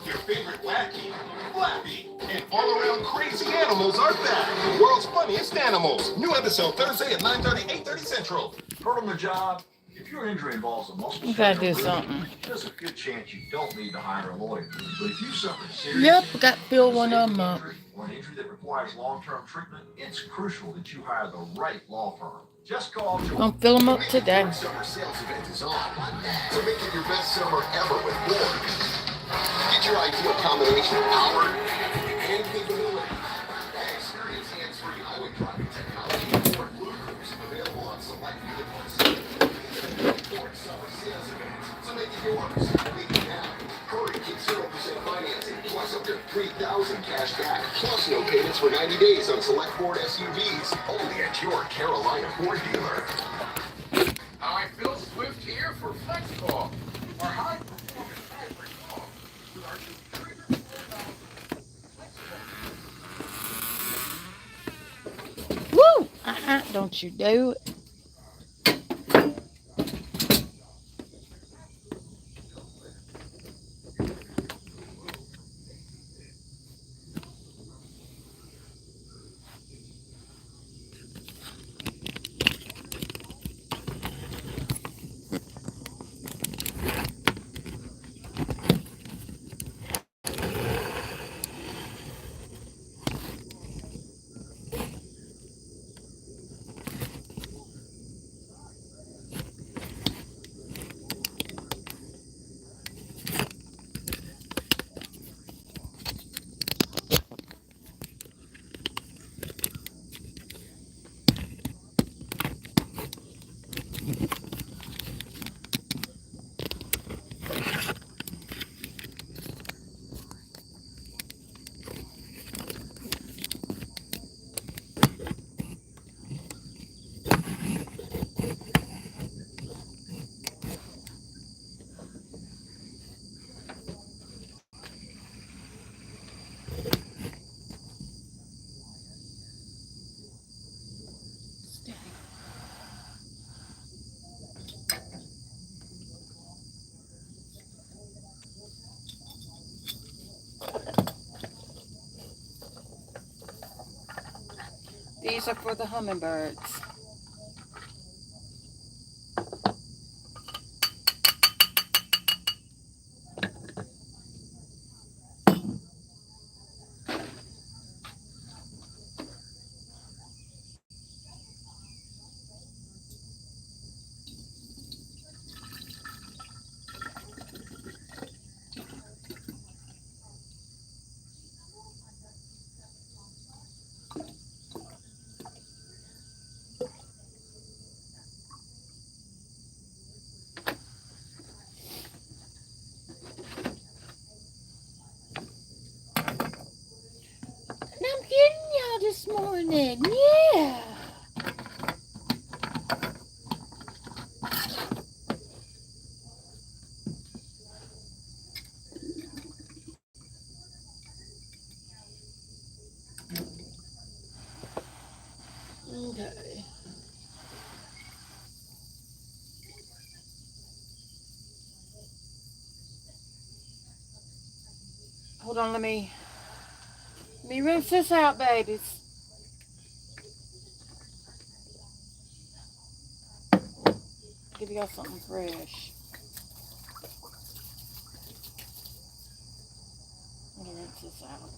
your favorite wacky, flappy, and all-around crazy animals are back. The world's funniest animals. New episode Thursday at 9:30, 8:30 Central. Hurt on the job? If your injury involves a muscle You gotta do strain or something. bruise, there's a good chance you don't need to hire a lawyer. But if you suffer serious Yep, injury, got to fill one of them up. or an injury that requires long-term treatment, it's crucial that you hire the right law firm. Just call Joel. Gonna fill them up today. The summer sales event is on. So make it your best summer ever with Ford. Get your ideal combination of power and capability. And experience hands-free highway driving technology with Ford Blue Cruise, available on select vehicles. Ford summer sales event. So make it yours. Make it now. Hurry, get 0% financing plus up to $3,000 cash back. Plus no payments for 90 days on select Ford SUVs. Only at your Carolina Ford dealer. Hi, Phil Swift here for FlexCall, our high-performance hybrid call. With our new trigger FlexCall. Woo! Don't you do it. These are for the hummingbirds. And I'm getting y'all this morning. Yeah. Okay. Hold on, let me rinse this out, babies. Give y'all something fresh. Let me rinse this out.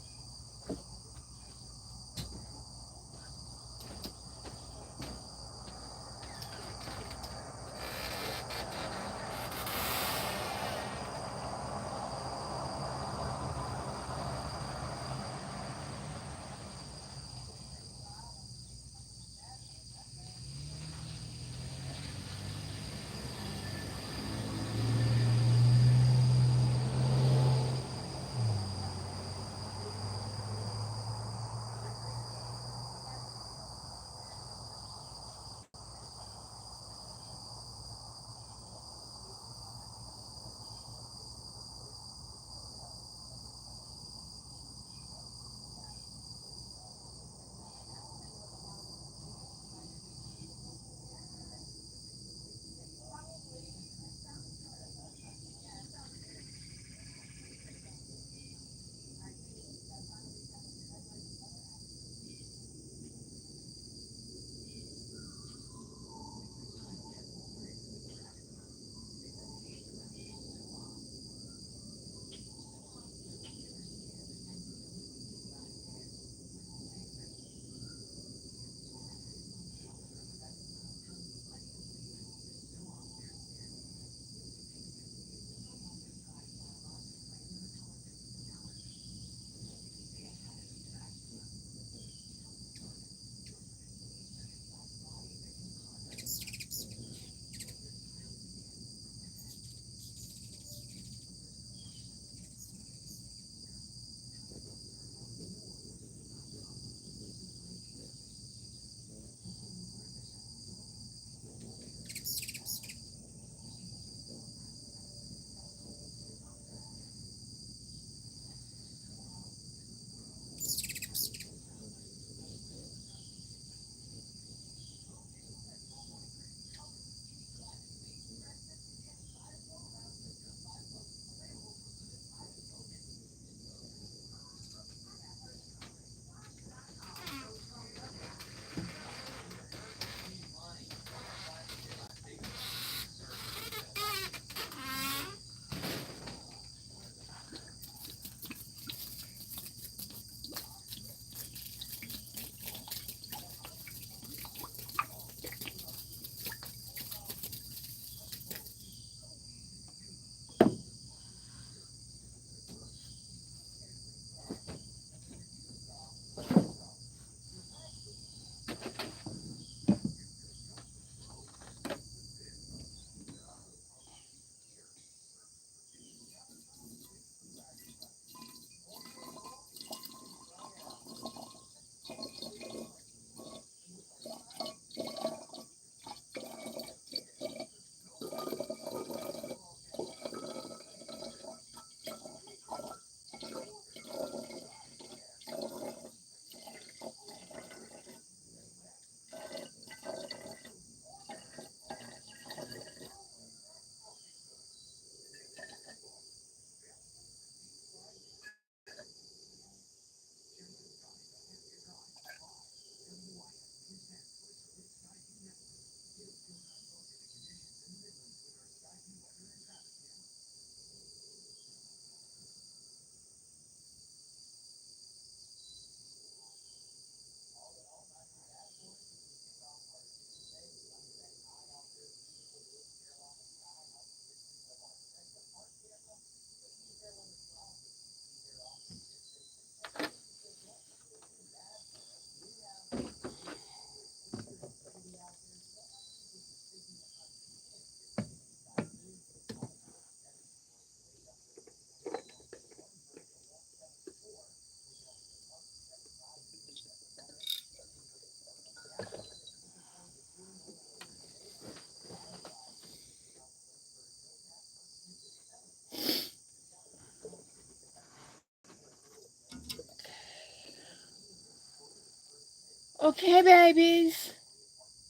Okay, babies.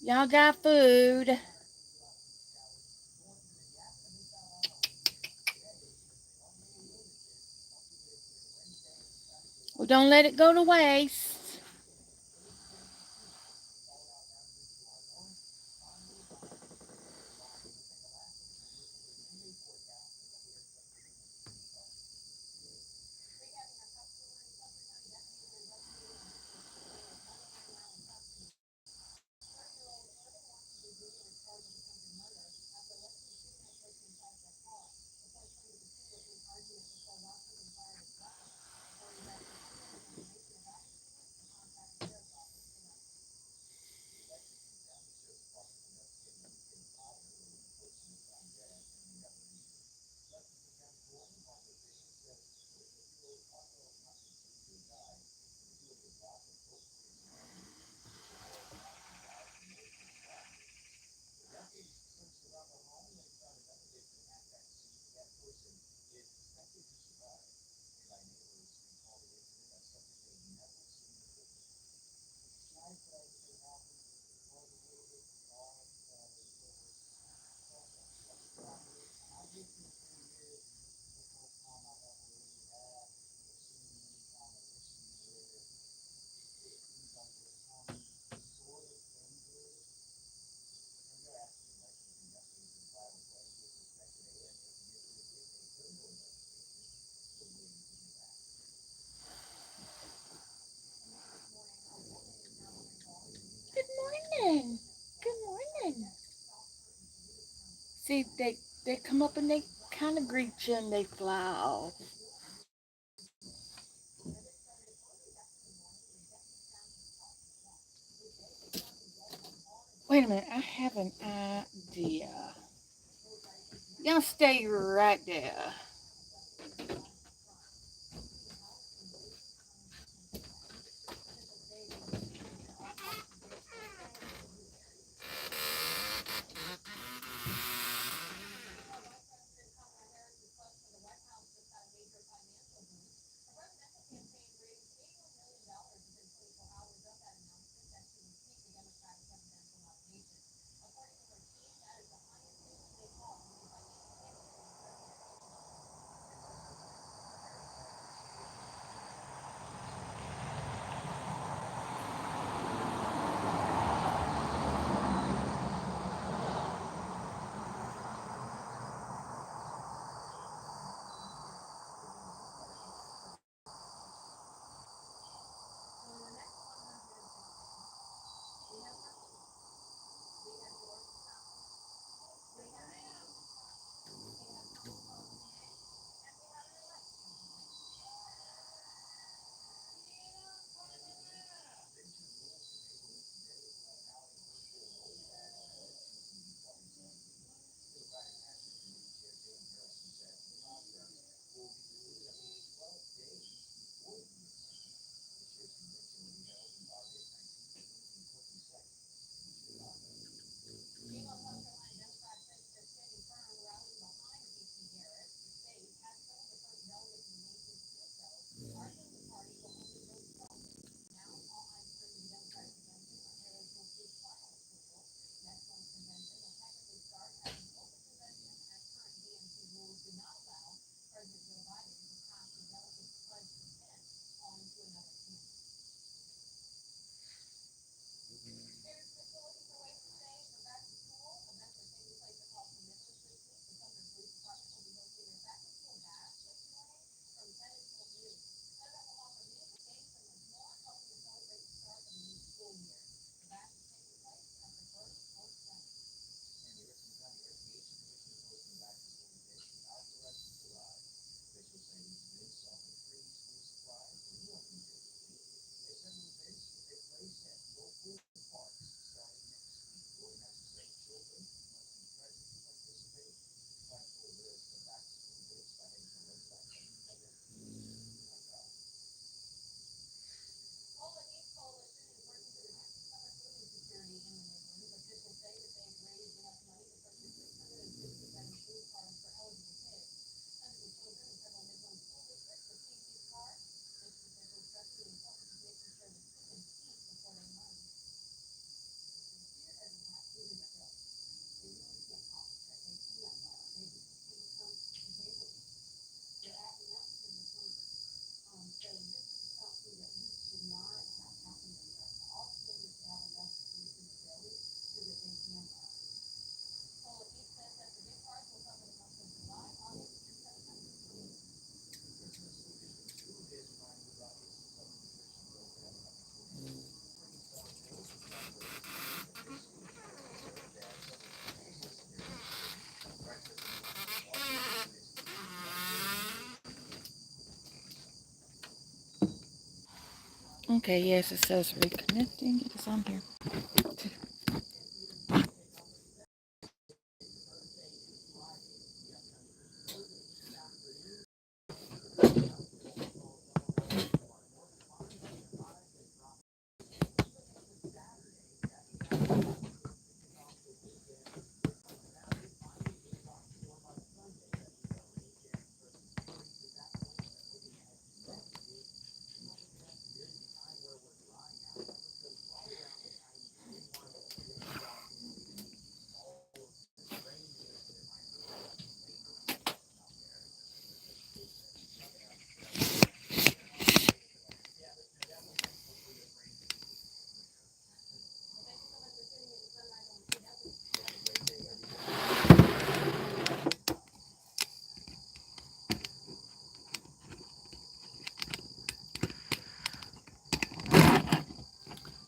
Y'all got food. Well, don't let it go to waste. Good morning. Good morning. See, they come up and they kind of greet you and they fly off. Wait a minute, I have an idea. Y'all stay right there. Okay, yes, it says reconnecting. It's on here.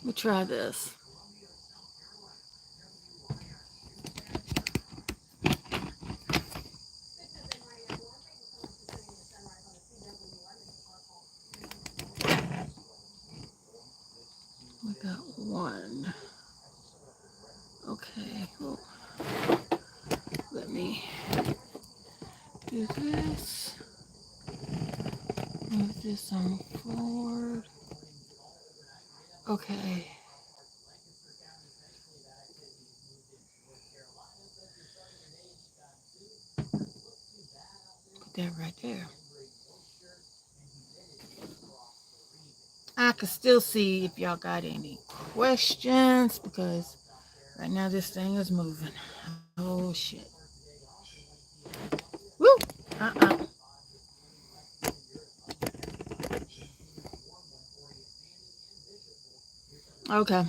We'll try this. We got one. Okay, well, let me do this. Move this on forward. Okay. Put that right there. I can still see if y'all got any questions because right now this thing is moving. Oh shit. Woo! Okay.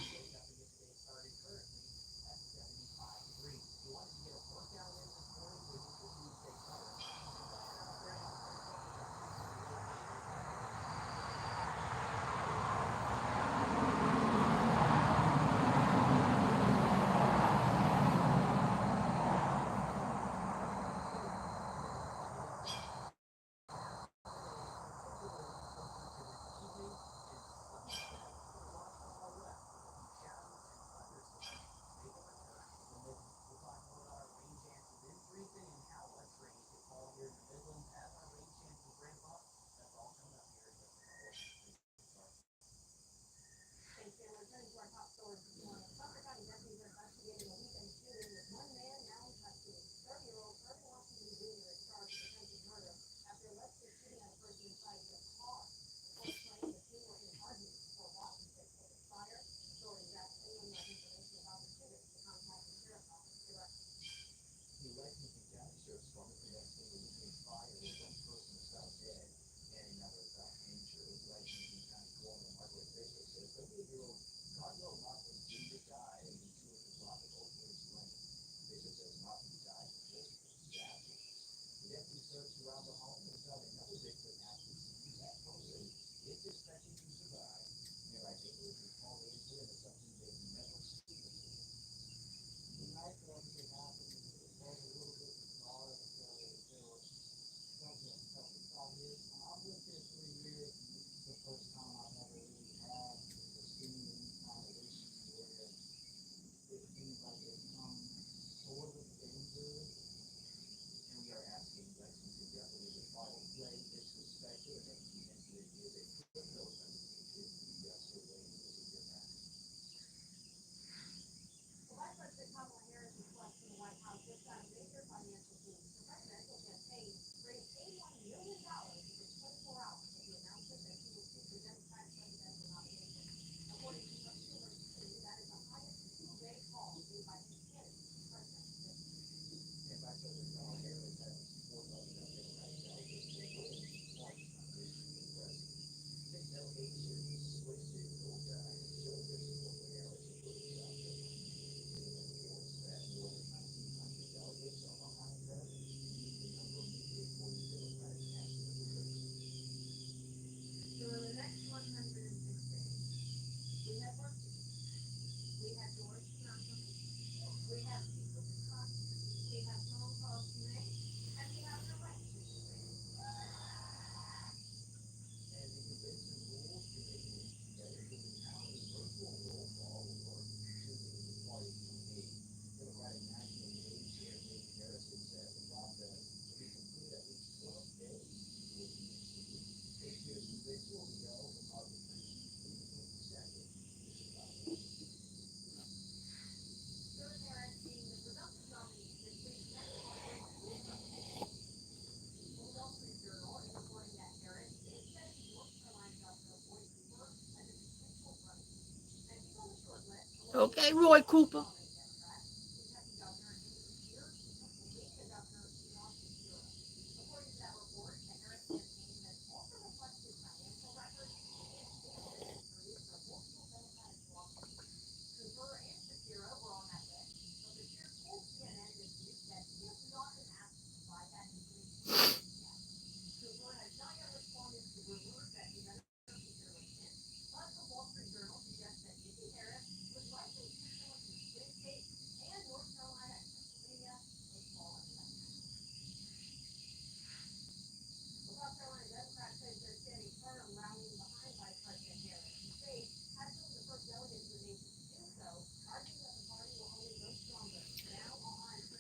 Okay, Roy Cooper.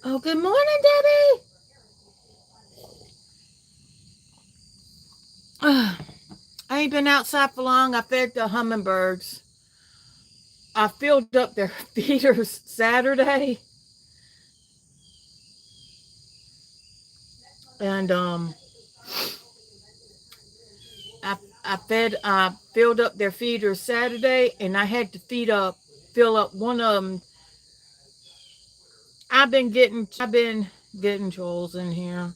Oh, good morning, Debbie. I ain't been outside for long. I fed the hummingbirds. I filled up their feeders Saturday, and I filled up their feeders Saturday, and I had to fill up one of them. I've been getting trolls in here,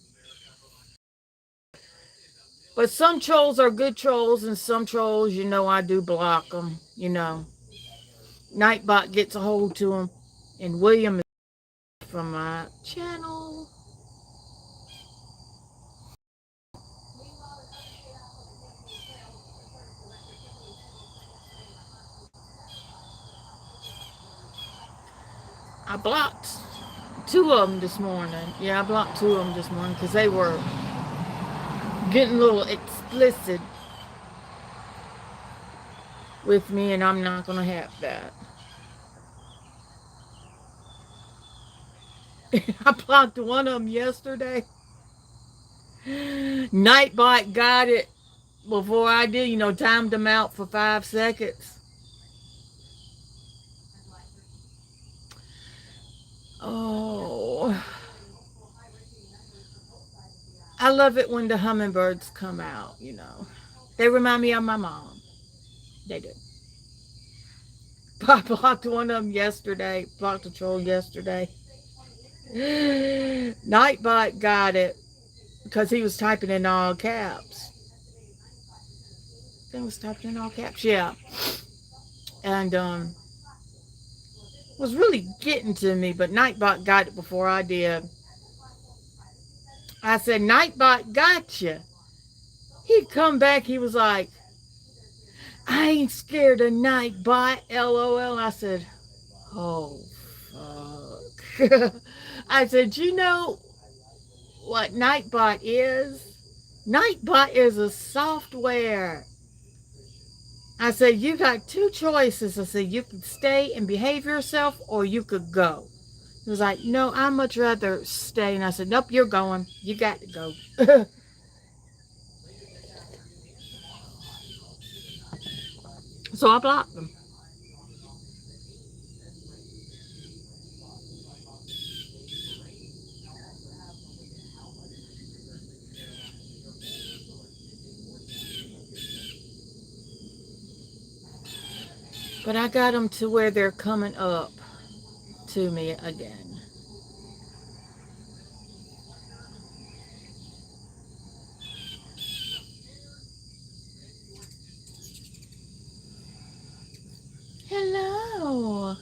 but some trolls are good trolls, and some trolls, I do block them. Nightbot gets a hold to them, and William is from my channel. I blocked two of them this morning. Yeah, I blocked two of them this morning because they were getting a little explicit with me, and I'm not going to have that. I blocked one of them yesterday. Nightbot got it before I did, timed them out for 5 seconds. Oh, I love it when the hummingbirds come out. They remind me of my mom. They do. I blocked one of them yesterday, blocked a troll yesterday. Nightbot got it because he was typing in all caps. He was typing in all caps, yeah. And was really getting to me, but Nightbot got it before I did. I said, Nightbot got you. He'd come back, he was like, I ain't scared of Nightbot, LOL. I said, oh, fuck. I said, you know what Nightbot is? Nightbot is a software. I said, you got two choices. I said, you could stay and behave yourself, or you could go. He was like, no, I'd much rather stay. And I said, nope, you're going. You got to go. So I blocked him. But I got them to where they're coming up to me again. Hello.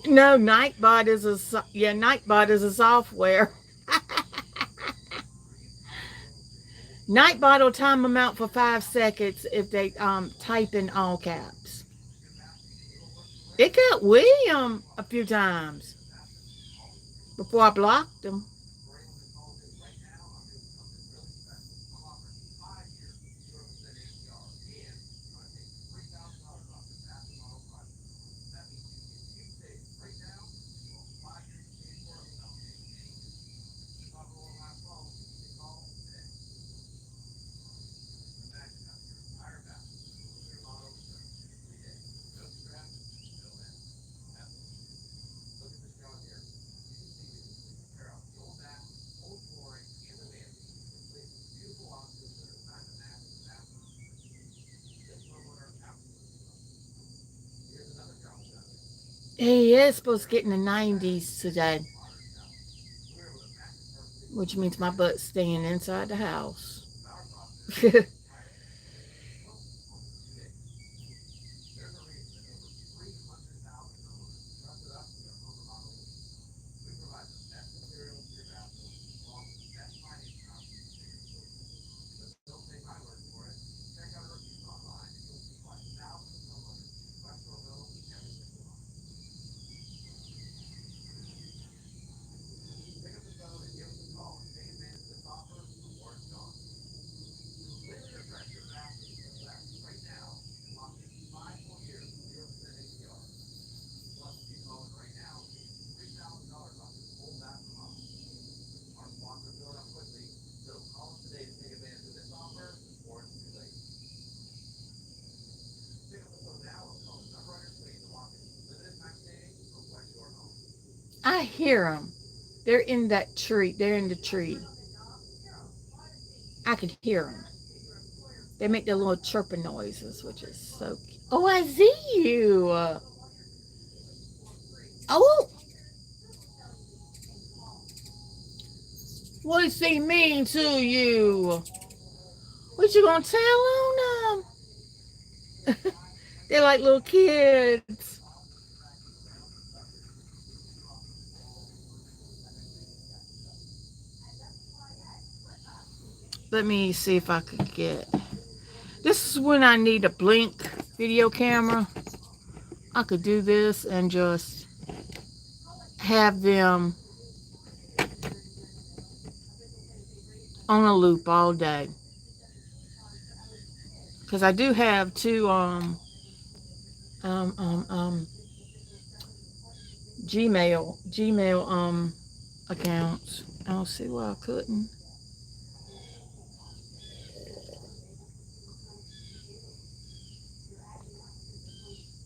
No, Nightbot is a software. Nightbot will time them out for 5 seconds if they type in all caps. It got William a few times before I blocked him. He is supposed to get in the 90s today, which means my butt's staying inside the house. I hear them. They're in that tree. They're in the tree. I can hear them. They make their little chirping noises, which is so cute. Oh, I see you. Oh, what's he mean to you? What you gonna tell on them? They're like little kids. Let me see if I could get. This is when I need a blink video camera. I could do this and just have them on a loop all day. Because I do have two um um um Gmail accounts. I don't see why I couldn't.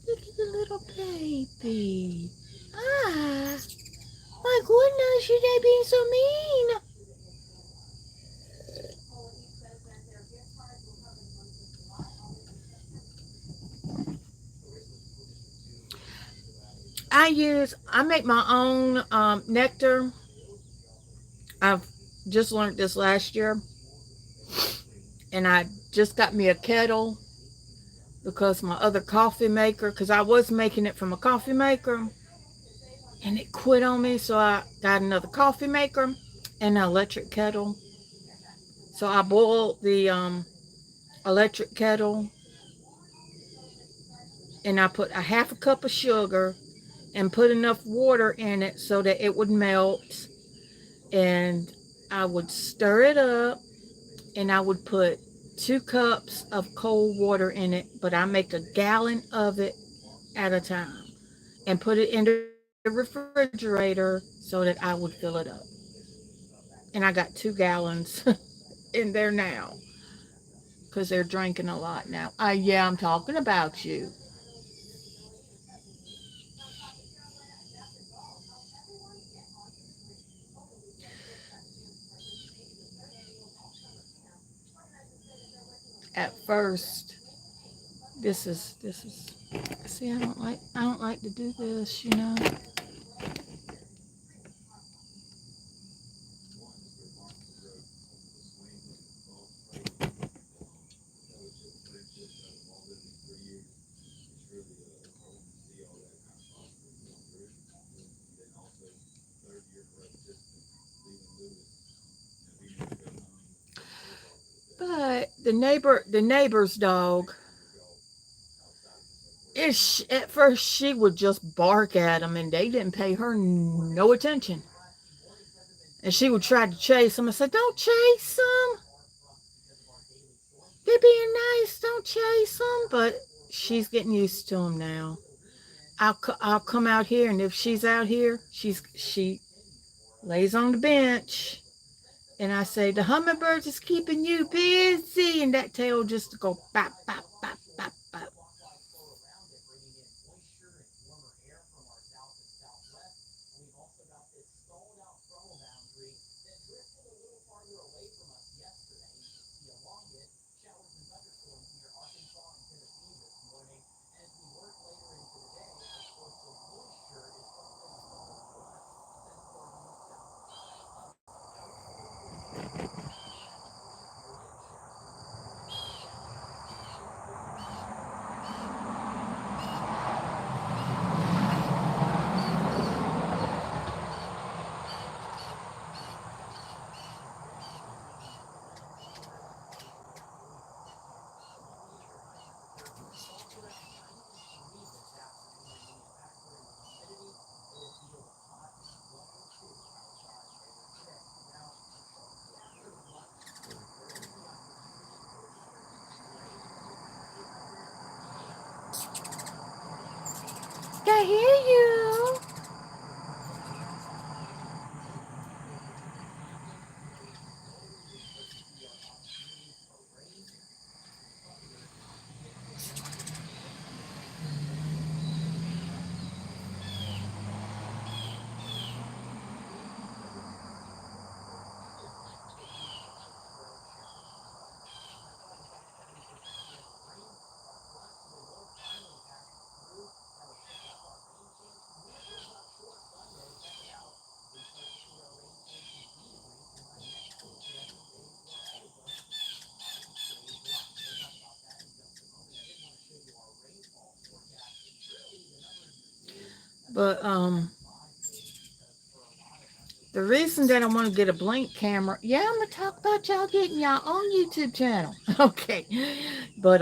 Look at the little baby. Ah, my goodness, should they being so mean? I make my own nectar. I've just learned this last year, and I just got me a kettle because my other coffee maker, because I was making it from a coffee maker, and it quit on me, so I got another coffee maker and an electric kettle. So I boiled the electric kettle, and I put a half a cup of sugar and put enough water in it so that it would melt, and I would stir it up, and I would put 2 cups of cold water in it, but I make a gallon of it at a time and put it in the refrigerator so that I would fill it up. And I got 2 gallons in there now because they're drinking a lot now. Yeah, I'm talking about you. At first, this is. See, I don't like to do this. But the neighbor's dog, at first she would just bark at them, and they didn't pay her no attention. And she would try to chase them. I said, "Don't chase them. They're being nice. Don't chase them." But she's getting used to them now. I'll come out here, and if she's out here, she lays on the bench, and I say, "The hummingbird is keeping you busy," and that tail just go bop bop bop bop bop. I hear you. But the reason that I want to get a blink camera, yeah, I'm gonna talk about y'all getting y'all own YouTube channel. Okay. But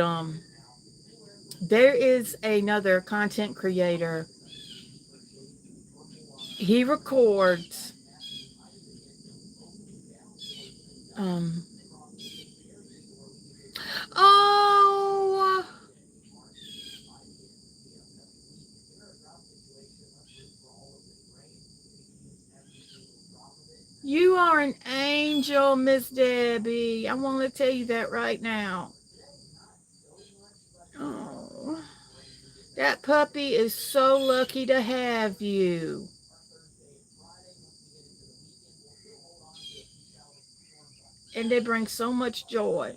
there is another content creator. He records um oh, you are an angel, Miss Debbie. I want to tell you that right now. Oh, that puppy is so lucky to have you. And they bring so much joy.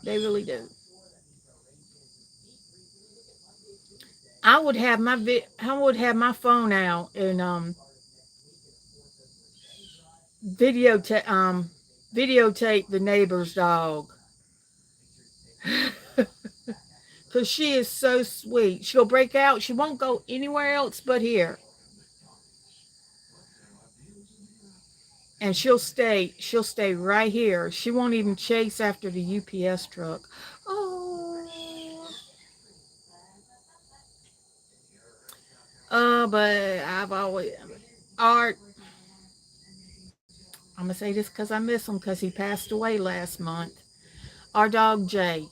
They really do. I would have my phone out and videotape videotape the neighbor's dog. Cause she is so sweet. She'll break out. She won't go anywhere else but here. And she'll stay right here. She won't even chase after the UPS truck. Oh, but I've always Art. I'm gonna say this because I miss him because he passed away last month. Our dog Jake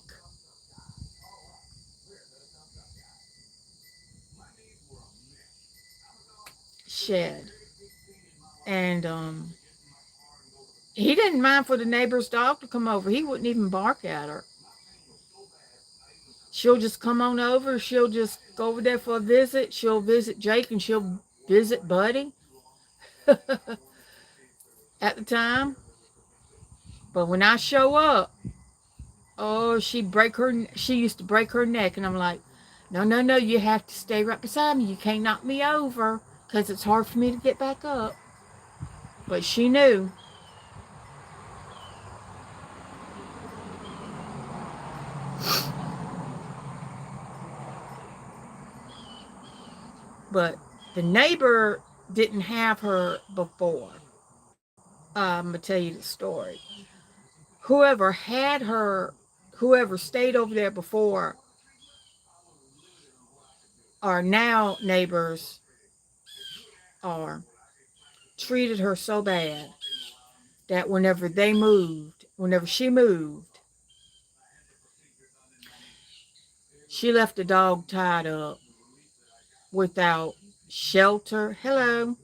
shed, and he didn't mind for the neighbor's dog to come over. He wouldn't even bark at her. She'll just come on over. She'll just go over there for a visit. She'll visit Jake and she'll visit Buddy at the time. But when I show up, oh, she used to break her neck. And I'm like, no, no, no, you have to stay right beside me. You can't knock me over because it's hard for me to get back up. But she knew. But the neighbor didn't have her before. I'm going to tell you the story. Whoever had her, whoever stayed over there before, are now neighbors, are treated her so bad that whenever she moved, she left the dog tied up without shelter. Hello.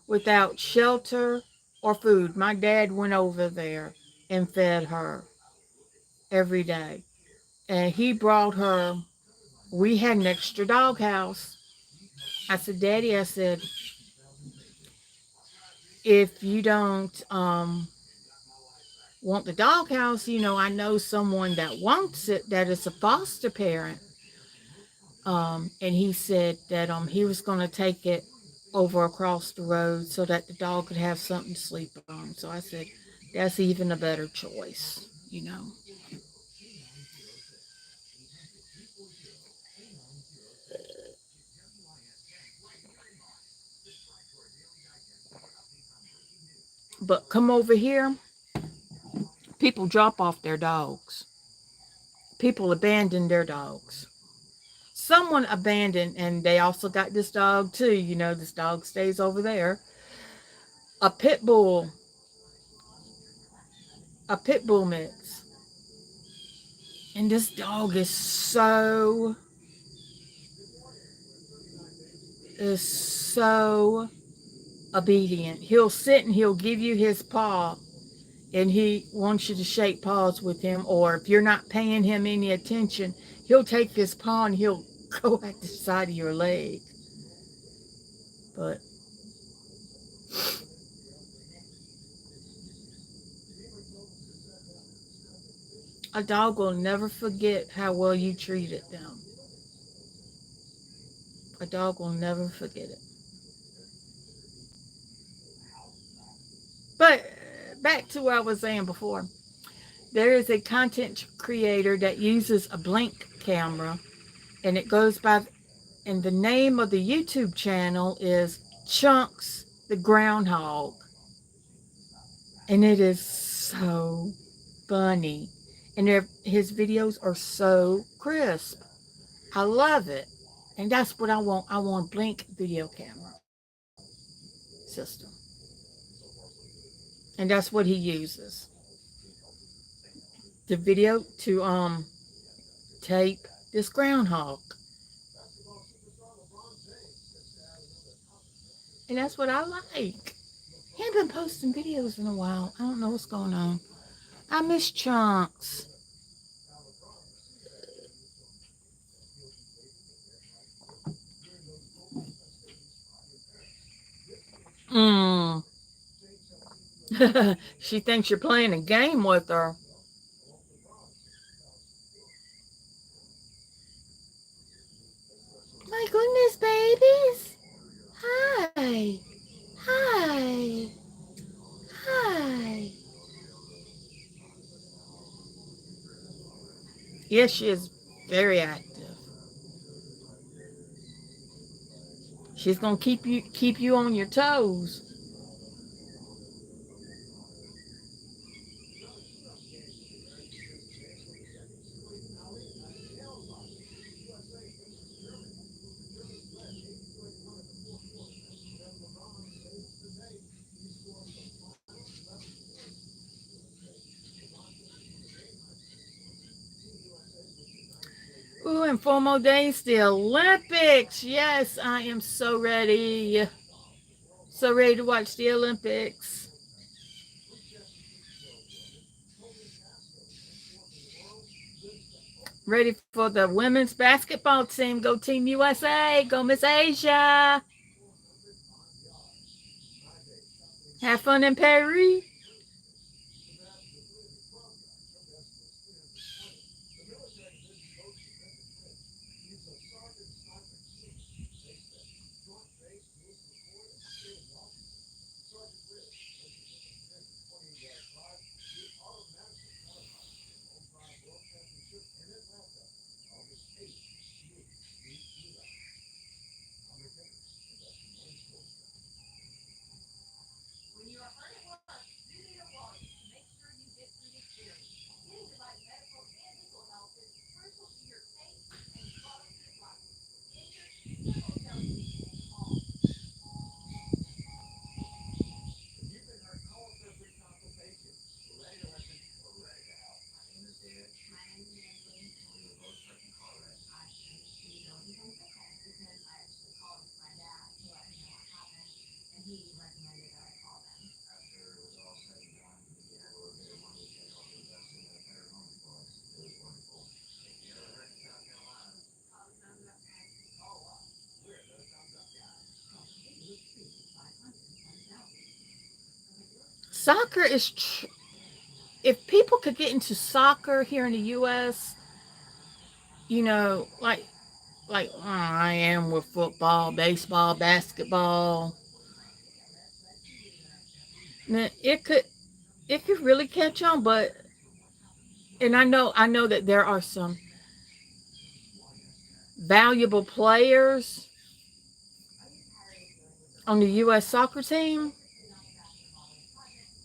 Without shelter or food. My dad went over there and fed her every day. And he brought her, we had an extra doghouse. I said, Daddy, I said, if you don't want the doghouse, I know someone that wants it, that is a foster parent. And he said that he was going to take it over across the road so that the dog could have something to sleep on. So I said, that's even a better choice. But come over here, people drop off their dogs. People abandon their dogs. Someone abandoned, and they also got this dog too. This dog stays over there. A pit bull, a pit bull mix. And this dog is so is so obedient. He'll sit and he'll give you his paw, and he wants you to shake paws with him. Or if you're not paying him any attention, he'll take his paw and he'll go at the side of your leg. But a dog will never forget how well you treated them. A dog will never forget it. But back to what I was saying before. There is a content creator that uses a blank camera, and it goes by, and the name of the YouTube channel is Chunks the Groundhog. And it is so funny. And his videos are so crisp. I love it. And that's what I want. I want a blank video camera system. And that's what he uses. The video to tape this groundhog. And that's what I like. He ain't been posting videos in a while. I don't know what's going on. I miss Chunks. Mm. She thinks you're playing a game with her. My goodness, babies. Hi. Hi. Hi. Yes, she is very active. She's gonna keep you on your toes. Ooh, and 4 more days, the Olympics. Yes, I am so ready. So ready to watch the Olympics. Ready for the women's basketball team. Go Team USA. Go Miss Asia. Have fun in Paris. Soccer is. If people could get into soccer here in the U.S., like I am with football, baseball, basketball, man, it could really catch on. But and I know that there are some valuable players on the U.S. soccer team,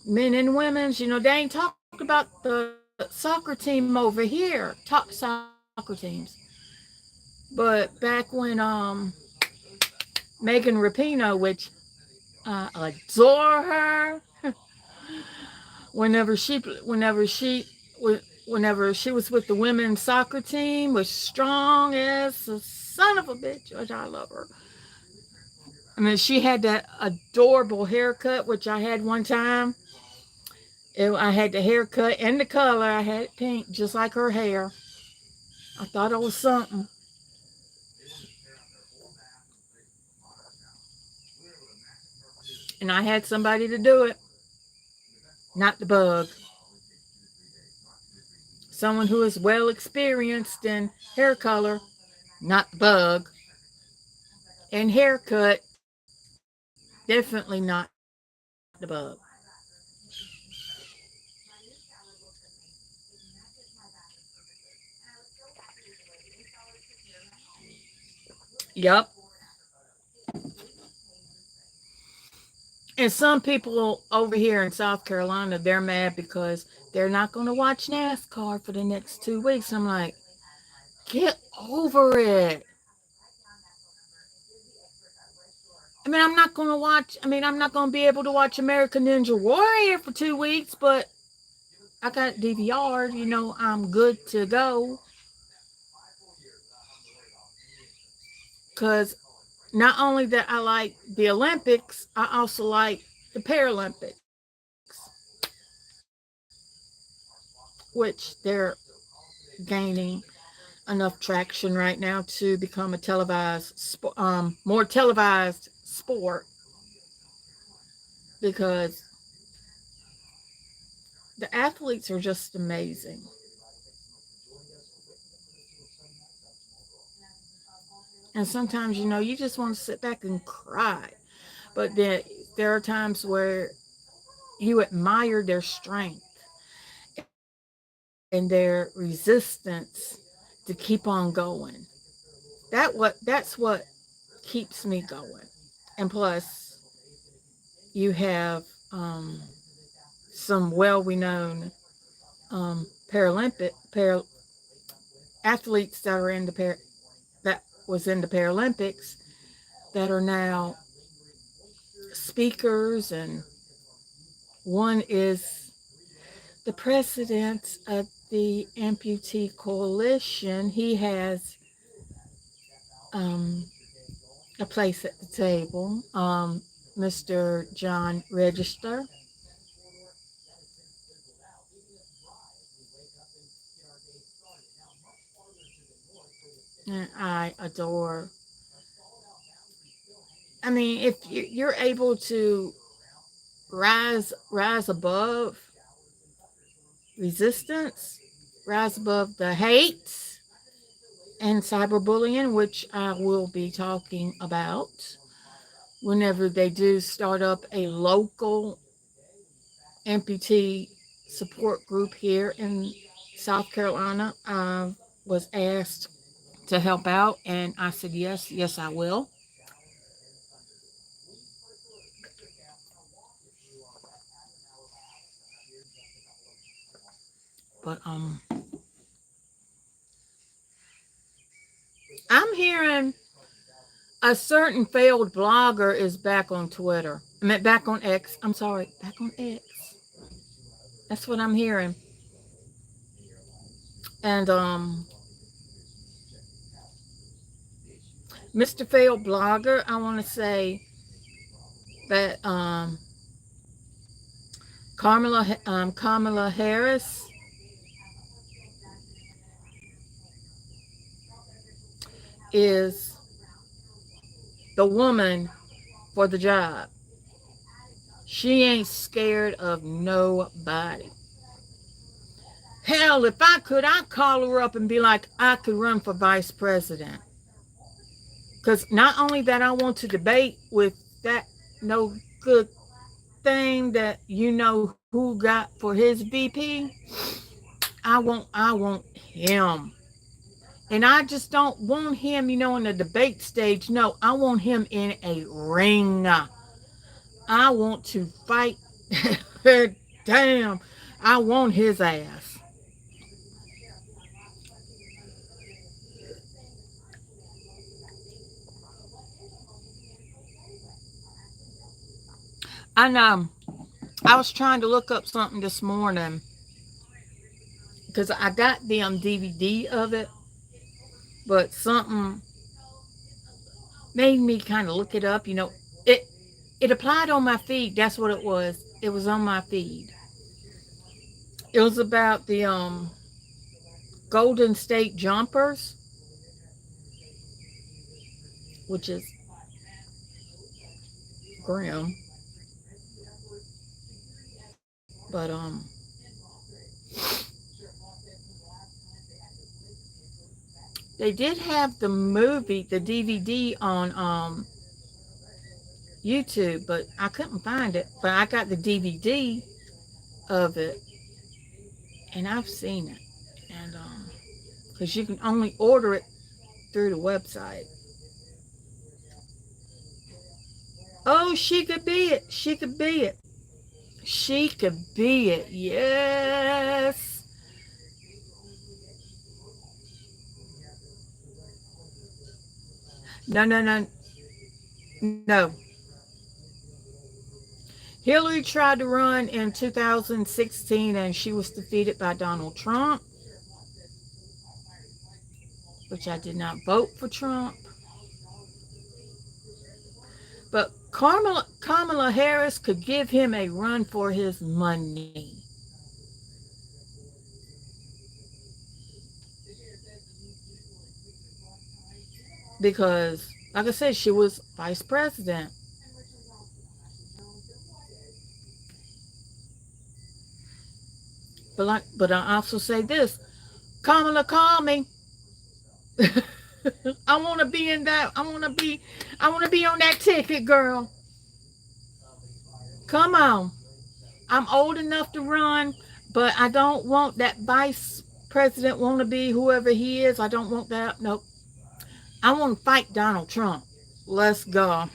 men and women's. They ain't talked about the soccer team over here, top soccer teams. But back when Megan Rapinoe, which I adore her, whenever she whenever she whenever she was with the women's soccer team, was strong as a son of a bitch, which I love her. I mean, she had that adorable haircut, which I had one time. I had the haircut and the color. I had it pink, just like her hair. I thought it was something. And I had somebody to do it, not the bug. Someone who is well experienced in hair color, not the bug. And haircut, definitely not the bug. Yep. And some people over here in South Carolina, they're mad because they're not going to watch NASCAR for the next 2 weeks. I'm like, get over it. I'm not going to be able to watch American Ninja Warrior for 2 weeks, but I got DVR, I'm good to go. Because not only that I like the Olympics, I also like the Paralympics, which they're gaining enough traction right now to become a more televised sport, because the athletes are just amazing. And sometimes, you just want to sit back and cry. But there are times where you admire their strength and their resistance to keep on going. That's what keeps me going. And plus, you have some well-renowned Paralympic athletes that are in that was in the Paralympics that are now speakers, and one is the president of the Amputee Coalition. He has a place at the table. Mr. John Register. And I adore. I mean, if you're able to rise above resistance, rise above the hate and cyberbullying, which I will be talking about whenever they do start up a local amputee support group here in South Carolina. I was asked to help out, and I said yes, yes I will. But I'm hearing a certain failed blogger is back on Twitter. I mean, back on X. I'm sorry, back on X. That's what I'm hearing. And Mr. Failed Blogger, I want to say that Kamala Harris is the woman for the job. She ain't scared of nobody. Hell, if I could, I'd call her up and be like, I could run for vice president. Because not only that, I want to debate with that no good thing that who got for his VP. I want him. And I just don't want him, in the debate stage. No, I want him in a ring. I want to fight. Damn, I want his ass. And I was trying to look up something this morning because I got the DVD of it, but something made me kind of look it up. It applied on my feed. That's what it was. It was on my feed. It was about the Golden State Jumpers, which is grim. But they did have the movie, the DVD on YouTube, but I couldn't find it. But I got the DVD of it, and I've seen it. And because you can only order it through the website. Oh, she could be it. She could be it. She could be it. Yes. No, no, no, no. Hillary tried to run in 2016 and she was defeated by Donald Trump, which I did not vote for Trump. But Kamala Harris could give him a run for his money. Because, like I said, she was vice president. But I also say this, Kamala, call me. I want to be in that. I want to be on that ticket, girl. Come on. I'm old enough to run, but I don't want that vice president want to be whoever he is. I don't want that. Nope. I want to fight Donald Trump. Let's go.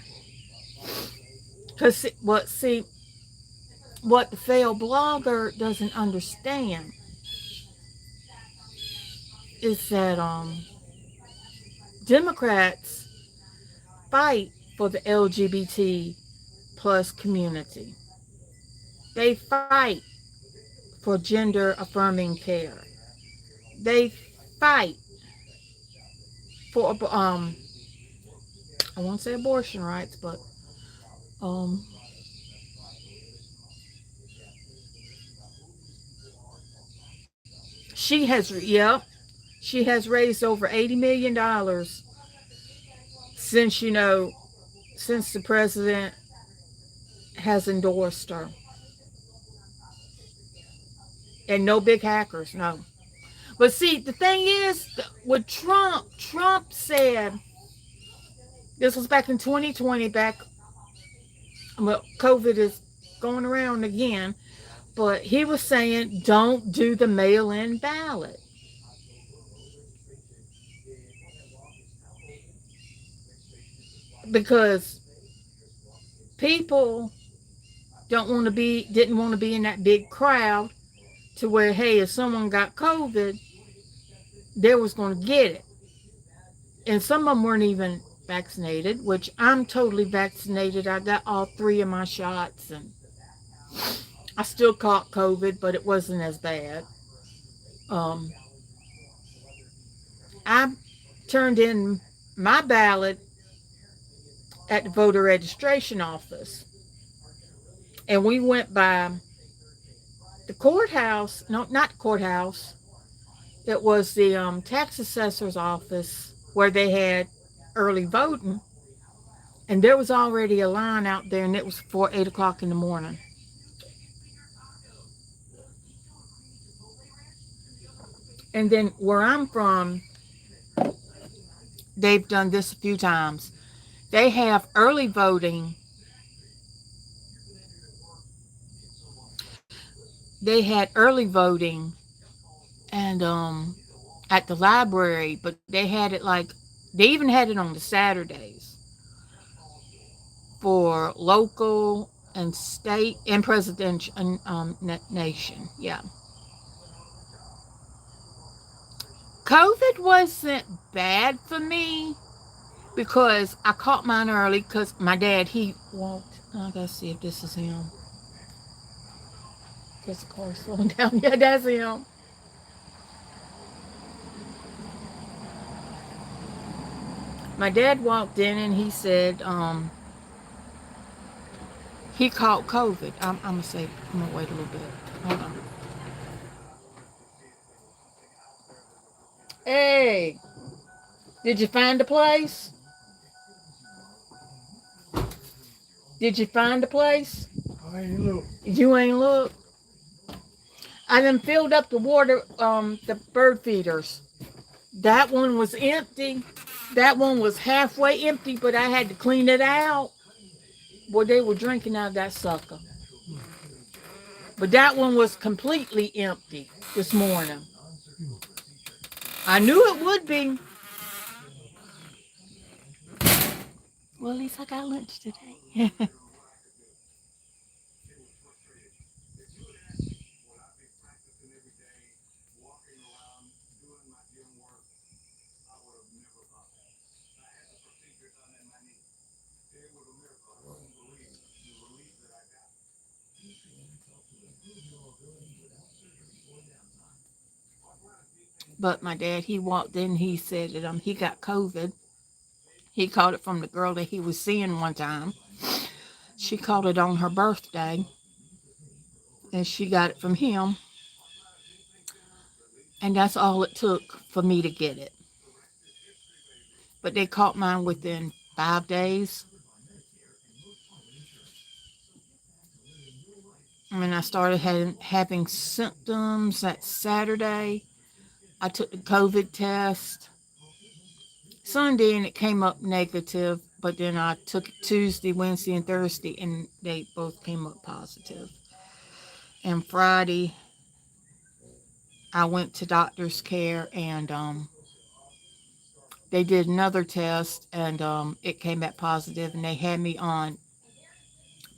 Cause what the failed blogger doesn't understand is that Democrats fight for the LGBT plus community. They fight for gender affirming care. They fight for I won't say abortion rights, but um she has raised over $80 million since since the president has endorsed her. And no big hackers, no. But see, the thing is, with Trump said, this was back in 2020, well, COVID is going around again, but he was saying, don't do the mail-in ballot. Because people didn't want to be in that big crowd to where, hey, if someone got COVID, they was going to get it. And some of them weren't even vaccinated, which I'm totally vaccinated. I got all 3 of my shots, and I still caught COVID, but it wasn't as bad. Um, I turned in my ballot at the voter registration office, and we went by the courthouse. No, not the courthouse. It was the tax assessor's office where they had early voting, and there was already a line out there, and it was before 8 o'clock in the morning. And then where I'm from, they've done this a few times. They have early voting. They had early voting and at the library, but they had it they even had it on the Saturdays for local and state and presidential and nation. Yeah. COVID wasn't bad for me because I caught mine early because my dad, he walked. I gotta see if this is him. Because the car's slowing down. Yeah, that's him. My dad walked in and he said, He caught COVID. I'm gonna say. I'm gonna wait a little bit. Hold on. Hey, did you find a place? Did you find a place? I ain't look. You ain't look. I done filled up the water, the bird feeders. That one was empty. That one was halfway empty, but I had to clean it out. Boy, they were drinking out of that sucker. But that one was completely empty this morning. I knew it would be. Well, at least I got lunch today. But my dad, he walked in, he said that he got COVID. He caught it from the girl that he was seeing one time. She caught it on her birthday, and she got it from him. And that's all it took for me to get it. But they caught mine within 5 days. And I started having symptoms that Saturday. I took the COVID test Sunday and it came up negative, but then I took it Tuesday, Wednesday, and Thursday, and they both came up positive. And Friday, I went to doctor's care and they did another test and it came back positive, and they had me on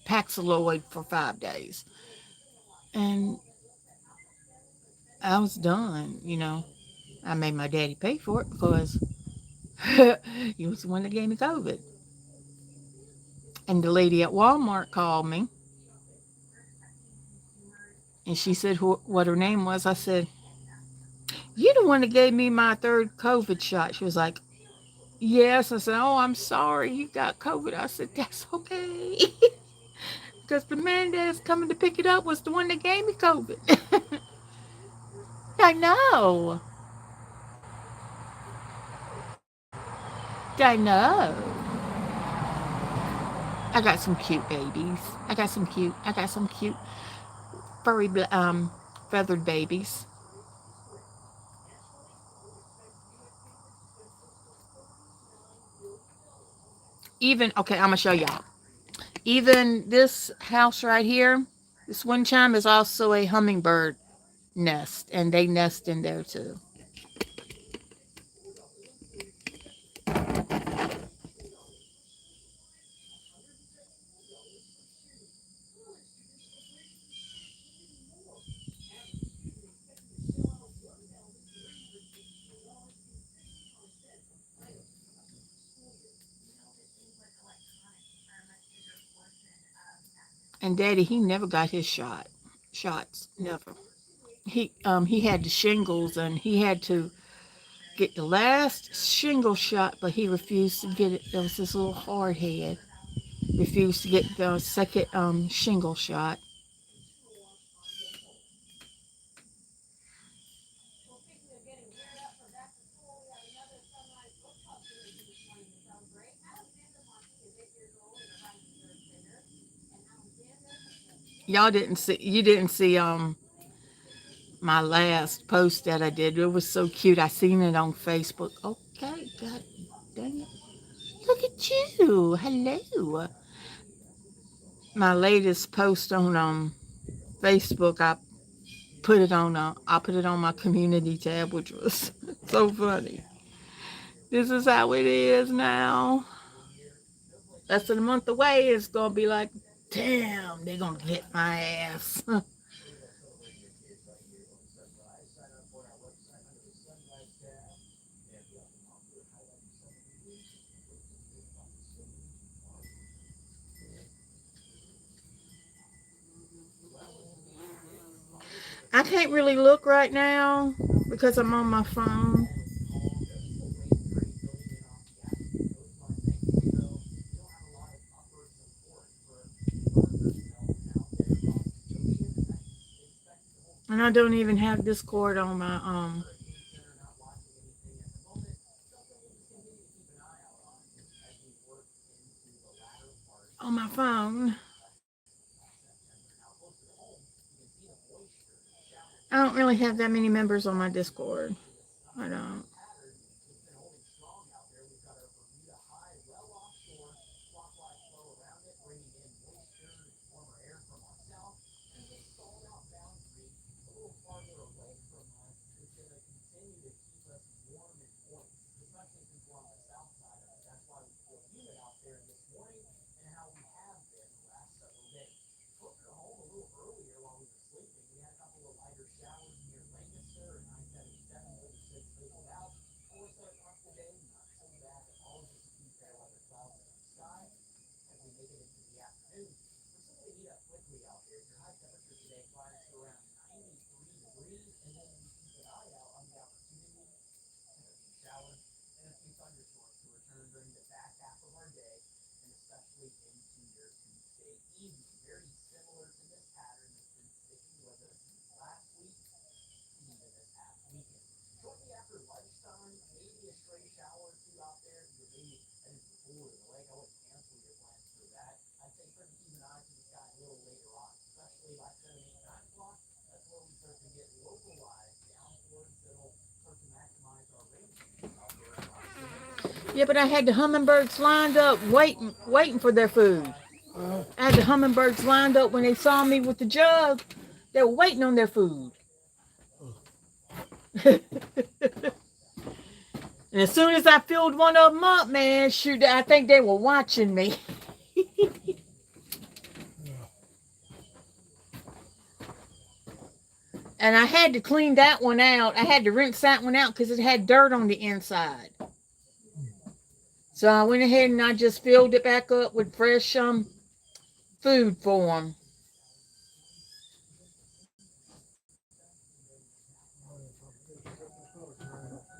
Paxlovid for 5 days. And I was done. I made my daddy pay for it because he was the one that gave me COVID. And the lady at Walmart called me and she said what her name was. I said, "You the one that gave me my third COVID shot." She was like, "Yes." I said, "Oh, I'm sorry you got COVID." I said, "That's okay." Because the man that's coming to pick it up was the one that gave me COVID. I know. I know. I got some cute babies. I got some cute furry feathered babies. Even okay, I'm gonna show y'all. Even this house right here, this wind chime is also a hummingbird nest, and they nest in there too. And Daddy, he never got his shots, never. He had the shingles, and he had to get the last shingle shot, but he refused to get it. There was this little hard head. Refused to get the second shingle shot. You didn't see my last post that I did. It was so cute. I seen it on Facebook. Okay, God dang it. Look at you. Hello. My latest post on Facebook, I put it on my community tab, which was so funny. This is how it is now. Less than a month away, it's gonna be like, damn, they're gonna get my ass. I can't really look right now because I'm on my phone. I don't even have Discord on my phone. I don't really have that many members on my Discord. I don't. Yeah, but I had the hummingbirds lined up waiting for their food. I had the hummingbirds lined up when they saw me with the jug. They were waiting on their food. And as soon as I filled one of them up, man, shoot, I think they were watching me. And I had to clean that one out. I had to rinse that one out because it had dirt on the inside. So I went ahead and I just filled it back up with fresh food for them.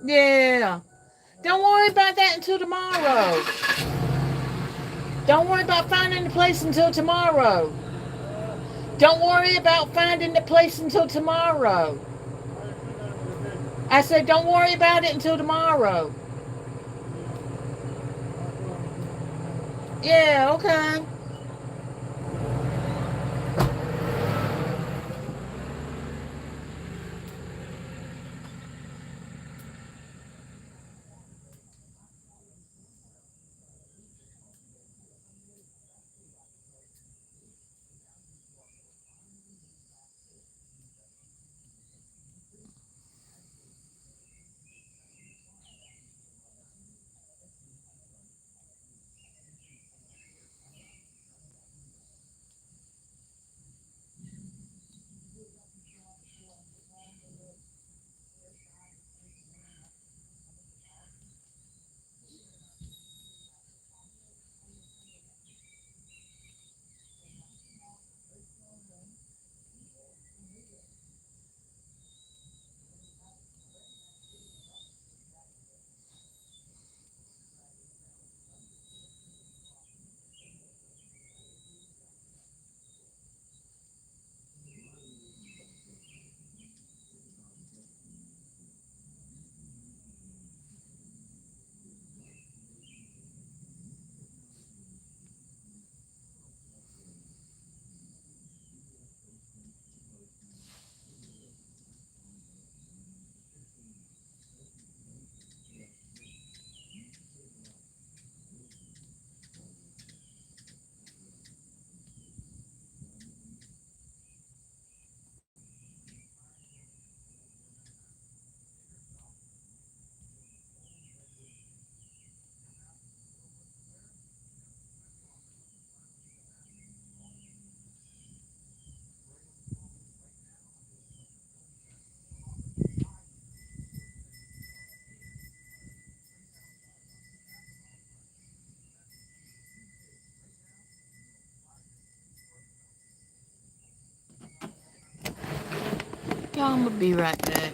Yeah. Don't worry about that until tomorrow. Don't worry about finding the place until tomorrow. Don't worry about finding the place until tomorrow. I said, don't worry about it until tomorrow. Yeah, okay. Yeah, I'm gonna be right back.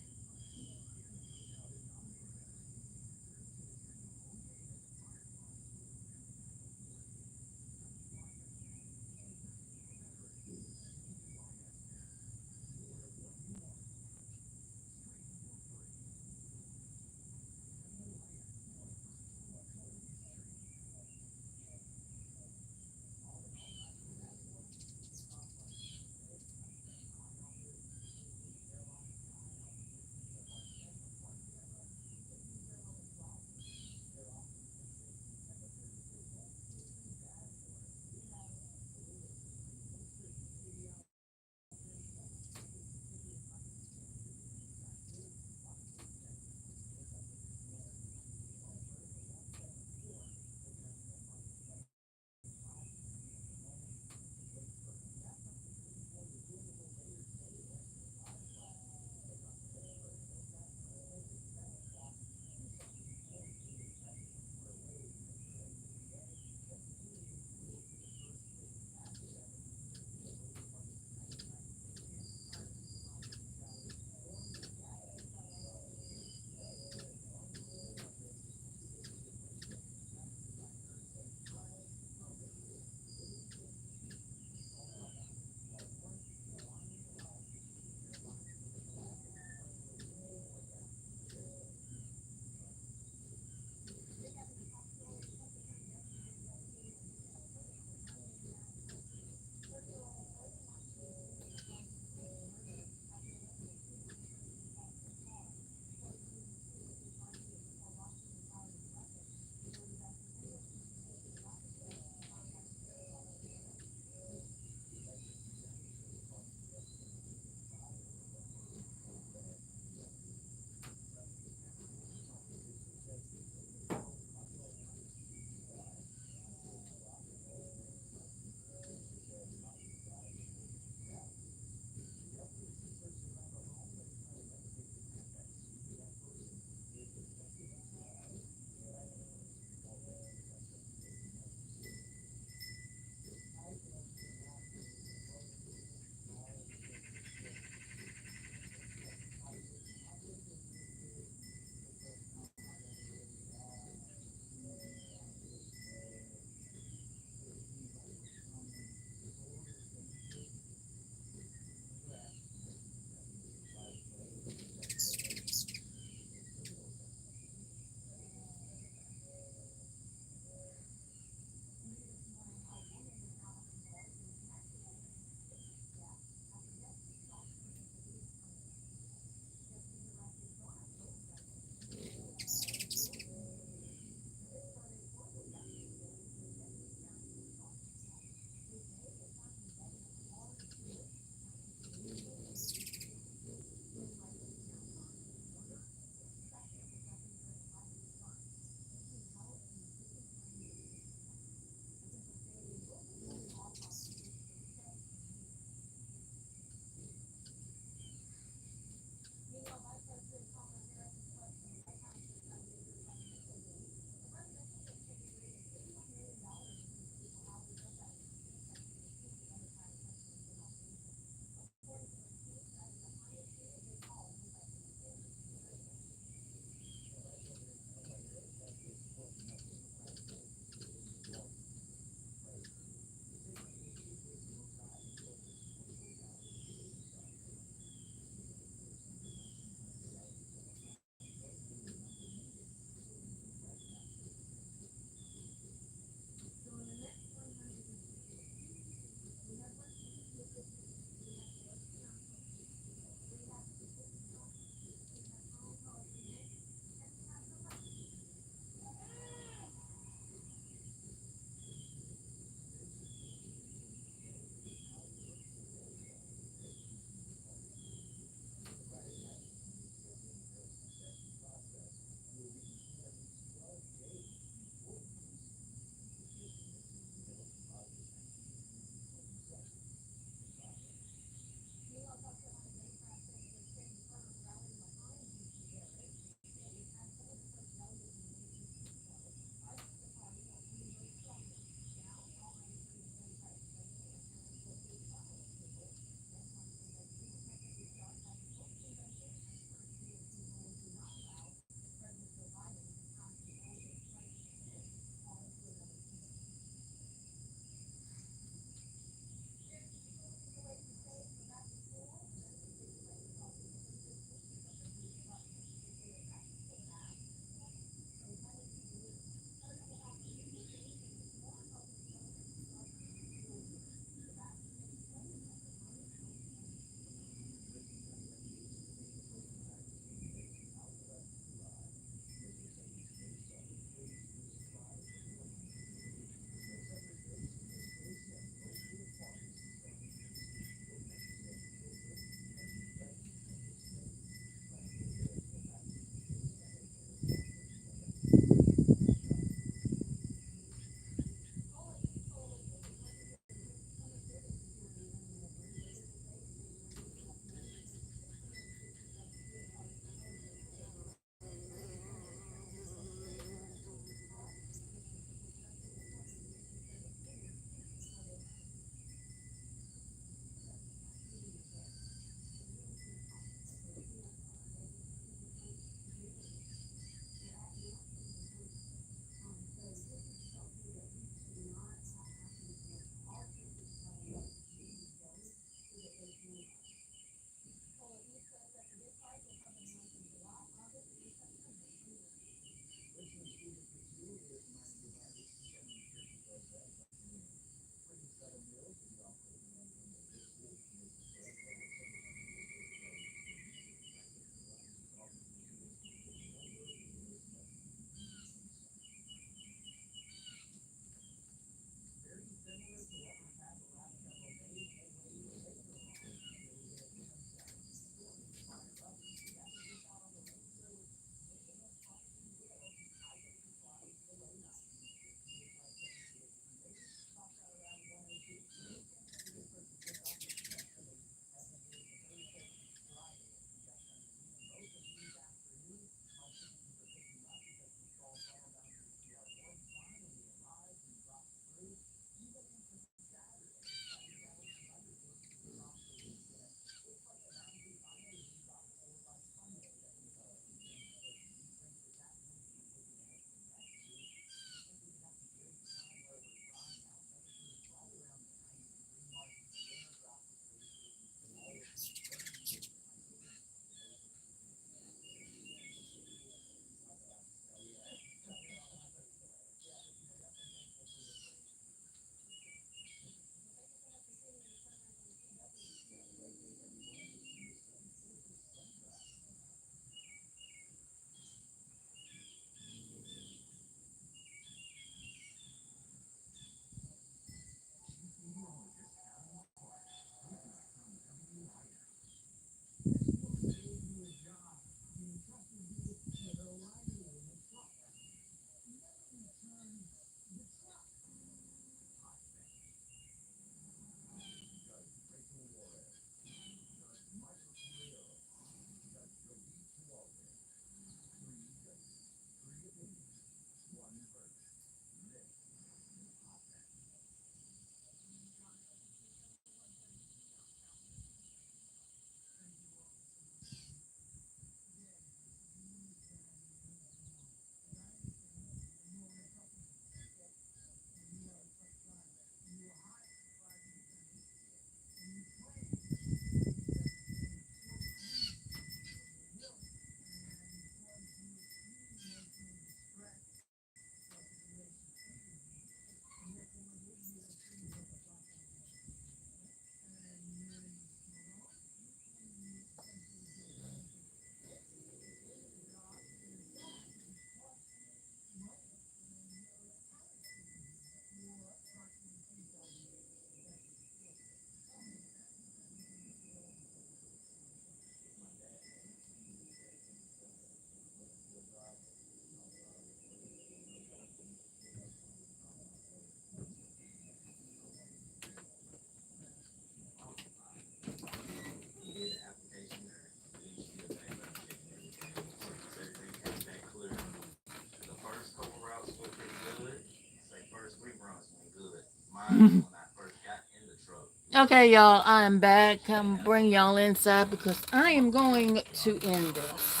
Okay, y'all, I am back. I'm bring y'all inside because I am going to end this.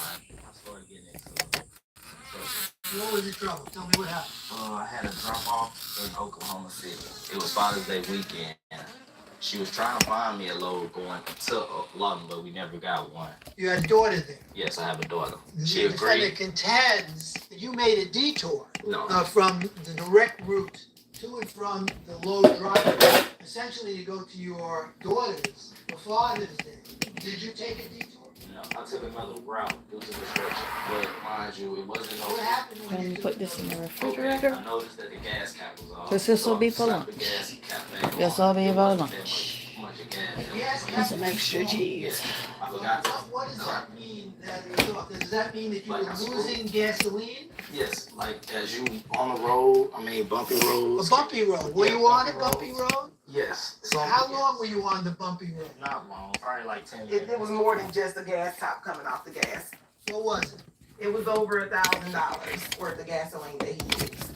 What was the trouble? Tell me what happened. I had a drop off in Oklahoma City. It was Father's Day weekend. She was trying to find me a load going to Lawton, but we never got one. You had a daughter there. Yes, I have a daughter. She The defendant agreed. contends that you made a detour No. from the direct route to and from the load driveway, essentially to go to your daughter's for Father's Day. Did you take a detour? No, I took another route due to construction. But mind you, it wasn't no. What happened when I'm you gonna took put this in the Okay, refrigerator. I noticed that the gas cap was off. Because this will be for So I slapped lunch. the gas cap back This on. will be It for wasn't that lunch. much of gas. Yes, And some extra cheese. I forgot to. What does that mean that it's off? Does that mean that you Like were I screwed. losing gasoline? Yes, like as you on the road, bumpy roads. A bumpy road. Were you on a bumpy road? Yes. How long were you on the bumpy road? Not long, probably like 10 minutes. It was more than just the gas top coming off the gas. What was it? It was over $1,000 worth of gasoline that he used.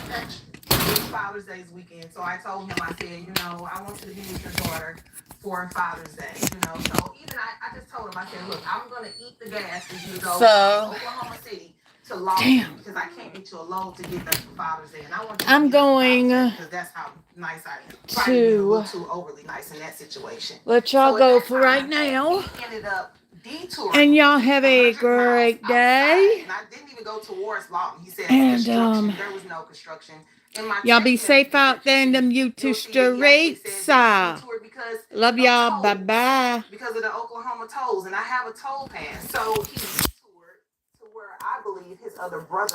It was Father's Day's weekend, so I told him, I said, I want you to be with your daughter for Father's Day, So even I just told him, I said, look, I'm gonna eat the gas for you to go So- from Oklahoma City to Lawton because I can't get you a load to get there for Father's Day, and I want you to I'm going because that's how nice I am. Probably being a little too overly nice in that situation. Let y'all So go at that for right time, now. he ended up detouring. And y'all have a 100 miles great outside, day. and I didn't even go towards Lawton. He said And, construction. There was no construction. In my Y'all be text safe message out that you there in see, them you'll YouTube see that he actually streets. said that he detoured because Love of y'all. tolls, Bye-bye. because of the Oklahoma tolls, and I have a toll pass. So he detoured to where I believe his other brother